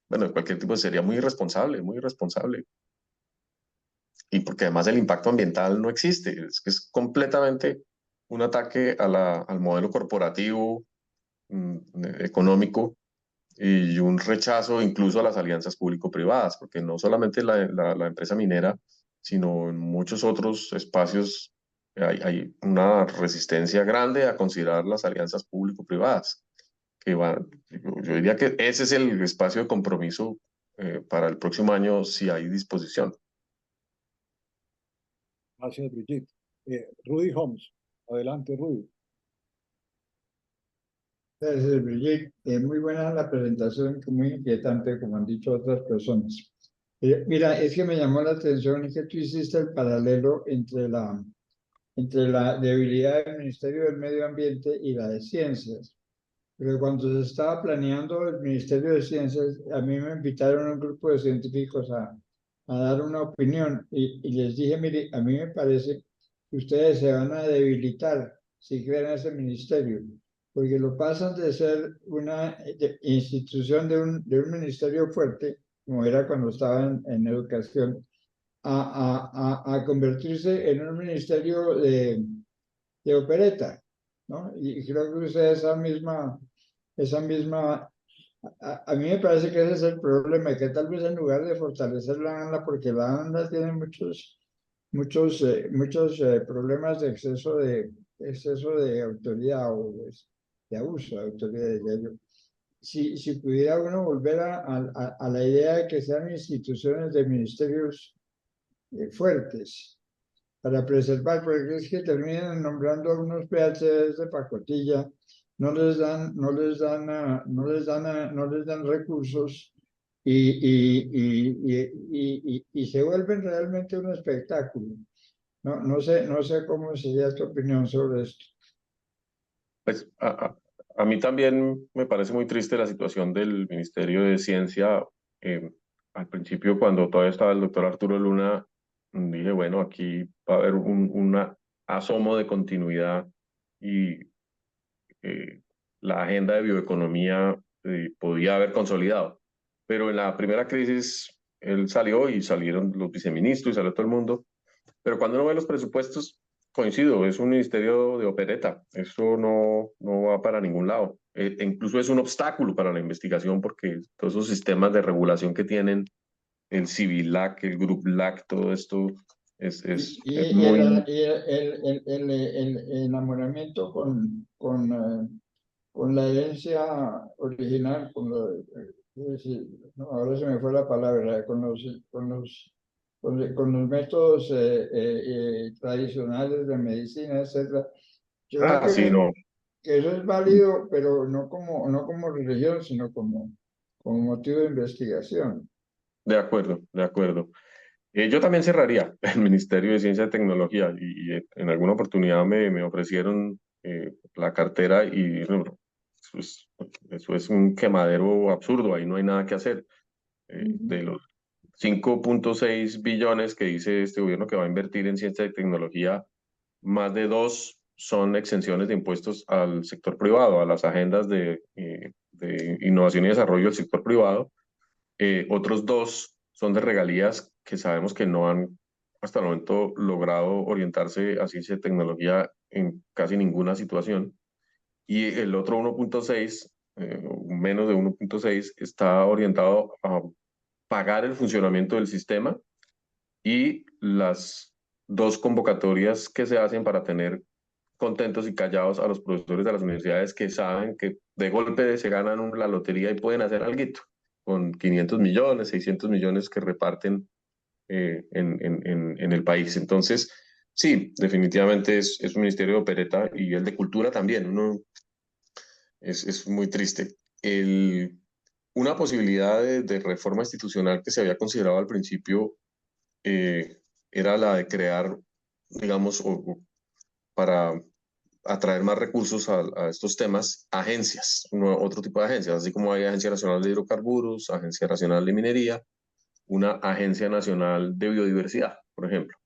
bueno, de cualquier tipo sería muy irresponsable, muy irresponsable. Y porque además el impacto ambiental no existe, es completamente un ataque al modelo corporativo, económico y un rechazo incluso a las alianzas público-privadas, porque no solamente la empresa minera, sino en muchos otros espacios hay una resistencia grande a considerar las alianzas público-privadas, yo diría que ese es el espacio de compromiso para el próximo año si hay disposición. Gracias, Brigitte. Rudy Holmes, adelante, Rudy. Gracias, Brigitte. Muy buena la presentación, muy inquietante, como han dicho otras personas. Mira, es que me llamó la atención es que tú hiciste el paralelo entre la debilidad del Ministerio del Medio Ambiente y la de Ciencias. Pero cuando se estaba planeando el Ministerio de Ciencias, a mí me invitaron a un grupo de científicos a dar una opinión y les dije, mire, a mí me parece que ustedes se van a debilitar si crean ese ministerio, porque lo pasan de ser una institución de un ministerio fuerte, como era cuando estaban en educación, a convertirse en un ministerio de opereta, ¿no? Y creo que ustedes esa misma, a mí me parece que ese es el problema, que tal vez en lugar de fortalecer la ANLA, porque la ANLA tiene muchos problemas de exceso de autoridad o de abuso de autoridad, diría yo. Si pudiera uno volver a la idea de que sean instituciones de ministerios fuertes, para preservar, porque es que terminan nombrando a unos PhDs de pacotilla, no les dan recursos y se vuelven realmente un espectáculo. No sé cómo sería tu opinión sobre esto. Pues a mí también me parece muy triste la situación del Ministerio de Ciencia al principio, cuando todavía estaba el doctor Arturo Luna, dije, bueno, aquí va a haber un asomo de continuidad y la agenda de bioeconomía podía haber consolidado. Pero en la primera crisis él salió y salieron los viceministros y salió todo el mundo. Pero cuando uno ve los presupuestos, coincido, es un ministerio de opereta. Eso no va para ningún lado. E incluso es un obstáculo para la investigación porque todos esos sistemas de regulación que tienen, el CIVILAC, el GRUPLAC, todo esto es muy... El enamoramiento con la herencia original, no, ahora se me fue la palabra, con los métodos tradicionales de medicina, etc. Yo creo sí, no. que eso es válido, pero no como religión, sino como motivo de investigación. De acuerdo, de acuerdo. Yo también cerraría el Ministerio de Ciencia y Tecnología y en alguna oportunidad me ofrecieron la cartera y eso es un quemadero absurdo, ahí no hay nada que hacer. De los 5.6 billones que dice este gobierno que va a invertir en ciencia y tecnología, más de 2 son exenciones de impuestos al sector privado, a las agendas de innovación y desarrollo del sector privado. Otros 2 son de regalías que sabemos que no han hasta el momento logrado orientarse a ciencia y tecnología en casi ninguna situación. Y el otro 1.6, menos de 1.6, está orientado a pagar el funcionamiento del sistema y las 2 convocatorias que se hacen para tener contentos y callados a los profesores de las universidades que saben que de golpe se ganan la lotería y pueden hacer algo con 500 millones, 600 millones que reparten en el país. Entonces, sí, definitivamente es un ministerio de opereta y el de cultura también. Es muy triste. Una posibilidad de reforma institucional que se había considerado al principio era la de crear, digamos, para atraer más recursos a estos temas, agencias, otro tipo de agencias, así como hay Agencia Nacional de Hidrocarburos, Agencia Nacional de Minería, una Agencia Nacional de Biodiversidad, por ejemplo,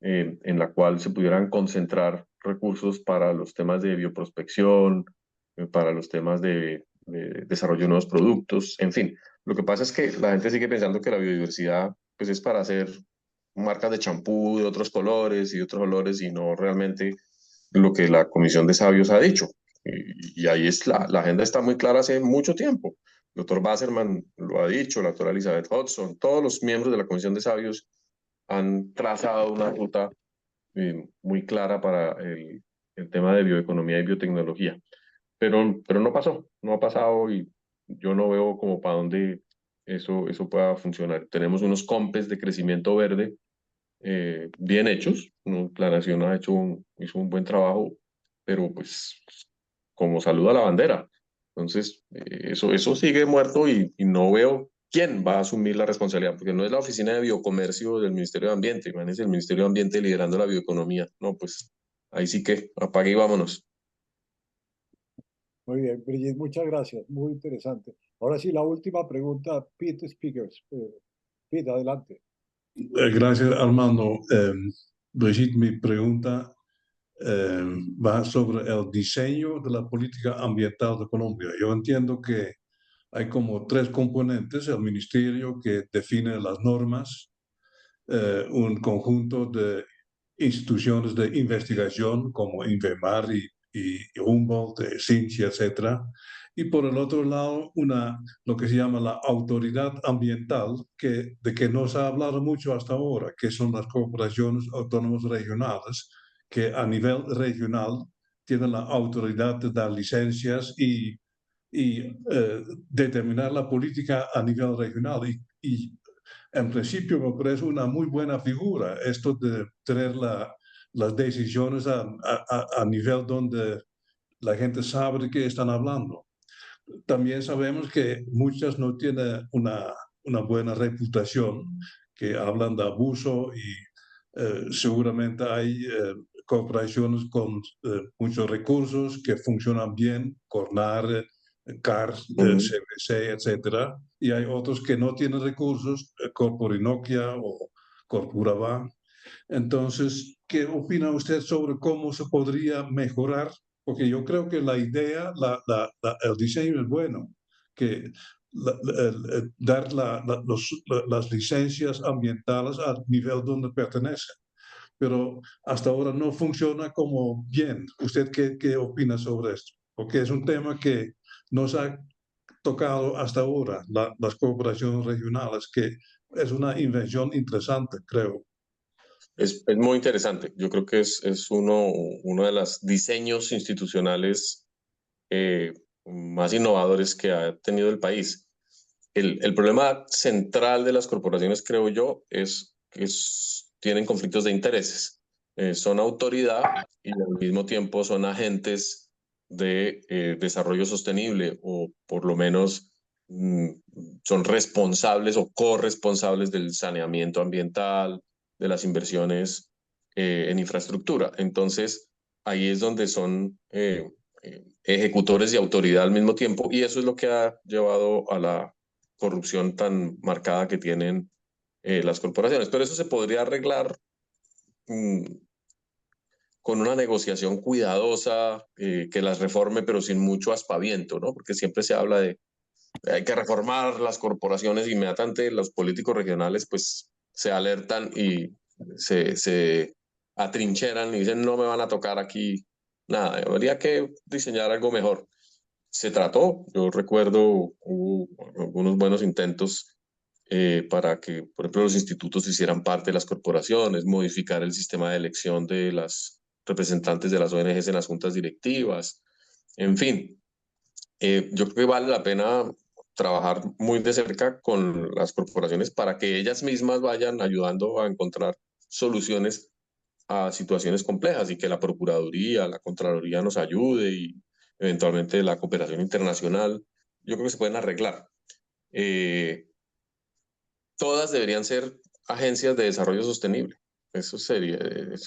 en la cual se pudieran concentrar recursos para los temas de bioprospección, para los temas de desarrollo de nuevos productos, en fin. Lo que pasa es que la gente sigue pensando que la biodiversidad pues, es para hacer marcas de champú de otros colores y otros olores y no realmente lo que la Comisión de Sabios ha dicho. Y ahí la agenda está muy clara hace mucho tiempo. El doctor Wasserman lo ha dicho, la doctora Elizabeth Hodgson, todos los miembros de la Comisión de Sabios han trazado una ruta muy clara para el tema de bioeconomía y biotecnología. Pero no ha pasado y yo no veo como para dónde eso pueda funcionar. Tenemos unos compes de crecimiento verde bien hechos, ¿no? La Nación hizo un buen trabajo, pero pues como saluda a la bandera. Entonces, eso sigue muerto y no veo quién va a asumir la responsabilidad, porque no es la Oficina de Biocomercio del Ministerio de Ambiente, imagínense el Ministerio de Ambiente liderando la bioeconomía. No, pues ahí sí que apague y vámonos. Muy bien, Brigitte, muchas gracias, muy interesante. Ahora sí, la última pregunta, Pete Speakers. Pete, adelante. Gracias, Armando. Brigitte, mi pregunta va sobre el diseño de la política ambiental de Colombia. Yo entiendo que hay como 3 componentes: el ministerio que define las normas, un conjunto de instituciones de investigación como INVEMAR y Humboldt, Ciencia, etc. Y por el otro lado, lo que se llama la autoridad ambiental, de que no se ha hablado mucho hasta ahora, que son las corporaciones autónomas regionales, que a nivel regional tienen la autoridad de dar licencias y determinar la política a nivel regional. Y en principio me parece una muy buena figura esto de tener las decisiones a nivel donde la gente sabe de qué están hablando. También sabemos que muchas no tienen una buena reputación, que hablan de abuso y seguramente hay corporaciones con muchos recursos que funcionan bien, CORNAR, CAR, CBC, etcétera, y hay otros que no tienen recursos, Corporinoquia o Corpuraba. Entonces, ¿qué opina usted sobre cómo se podría mejorar? Porque yo creo que la idea, el diseño es bueno, que dar las licencias ambientales al nivel donde pertenecen, pero hasta ahora no funciona como bien. ¿Usted qué opina sobre esto? Porque es un tema que nos ha tocado hasta ahora, las corporaciones regionales, que es una invención interesante, creo. Es muy interesante. Yo creo que es uno de los diseños institucionales más innovadores que ha tenido el país. El problema central de las corporaciones, creo yo, es que tienen conflictos de intereses. Son autoridad y al mismo tiempo son agentes de desarrollo sostenible, o por lo menos son responsables o corresponsables del saneamiento ambiental, de las inversiones en infraestructura. Entonces, ahí es donde son ejecutores y autoridad al mismo tiempo, y eso es lo que ha llevado a la corrupción tan marcada que tienen las corporaciones. Pero eso se podría arreglar con una negociación cuidadosa que las reforme, pero sin mucho aspaviento, ¿no? Porque siempre se habla de hay que reformar las corporaciones. Inmediatamente los políticos regionales pues se alertan y se atrincheran y dicen no me van a tocar aquí nada, habría que diseñar algo mejor. Se trató, yo recuerdo, hubo algunos buenos intentos para que, por ejemplo, los institutos hicieran parte de las corporaciones, modificar el sistema de elección de las representantes de las ONGs en las juntas directivas, en fin. Yo creo que vale la pena trabajar muy de cerca con las corporaciones para que ellas mismas vayan ayudando a encontrar soluciones a situaciones complejas, y que la Procuraduría, la Contraloría nos ayude, y eventualmente la cooperación internacional. Yo creo que se pueden arreglar. Todas deberían ser agencias de desarrollo sostenible. Eso sería,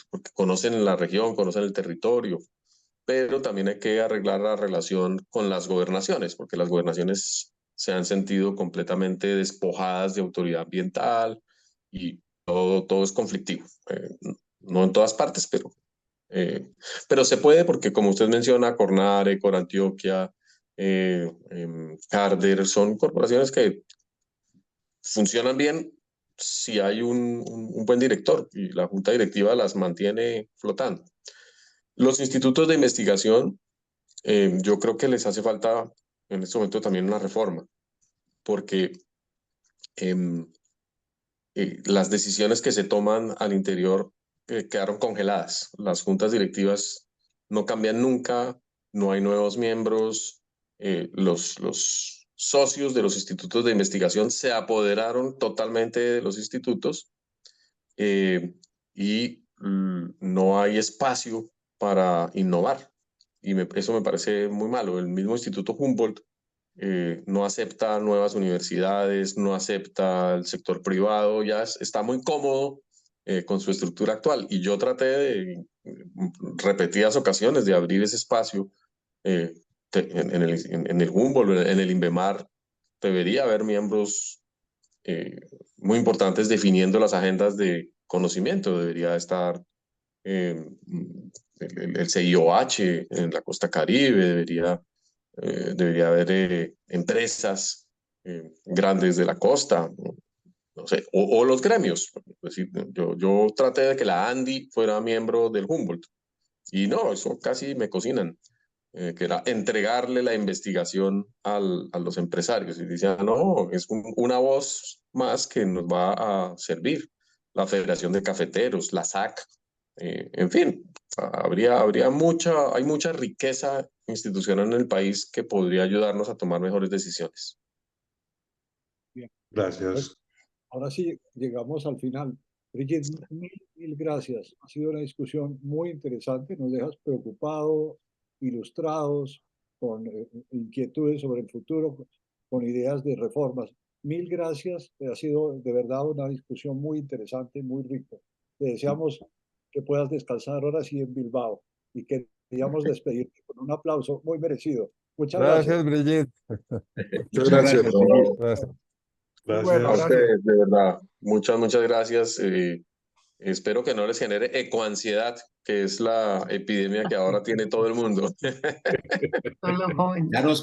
porque conocen la región, conocen el territorio, pero también hay que arreglar la relación con las gobernaciones, porque las gobernaciones se han sentido completamente despojadas de autoridad ambiental y todo es conflictivo. No en todas partes, pero se puede, porque como usted menciona, Cornare, Corantioquia, Carder, son corporaciones que funcionan bien si hay un buen director y la junta directiva las mantiene flotando. Los institutos de investigación, yo creo que les hace falta en este momento también una reforma, porque las decisiones que se toman al interior quedaron congeladas. Las juntas directivas no cambian nunca, no hay nuevos miembros. Los socios de los institutos de investigación se apoderaron totalmente de los institutos, y no hay espacio para innovar. Y eso me parece muy malo. El mismo Instituto Humboldt no acepta nuevas universidades, no acepta el sector privado, ya está muy cómodo con su estructura actual. Y yo traté de repetidas ocasiones de abrir ese espacio en el Humboldt, en el INVEMAR. Debería haber miembros muy importantes definiendo las agendas de conocimiento. Debería estar el CIOH en la costa Caribe, debería haber empresas grandes de la costa, no sé, o los gremios. Es decir, yo traté de que la ANDI fuera miembro del Humboldt, y no, eso casi me cocinan, que era entregarle la investigación a los empresarios. Y decían, no, es una voz más que nos va a servir. La Federación de Cafeteros, la SAC, en fin, hay mucha riqueza institucional en el país que podría ayudarnos a tomar mejores decisiones. Bien. Gracias. Pues, ahora sí, llegamos al final. Brigitte, mil gracias. Ha sido una discusión muy interesante. Nos dejas preocupados, ilustrados, con inquietudes sobre el futuro, con ideas de reformas. Mil gracias. Ha sido de verdad una discusión muy interesante, muy rica. Te deseamos que puedas descansar ahora sí en Bilbao, y que queríamos despedirte con un aplauso muy merecido Muchas Gracias, Brigitte. Muchas gracias. Gracias. Gracias. A ustedes, de verdad. Muchas gracias. Espero que no les genere ecoansiedad, que es la epidemia que ahora tiene todo el mundo. Son los jóvenes. Ya nos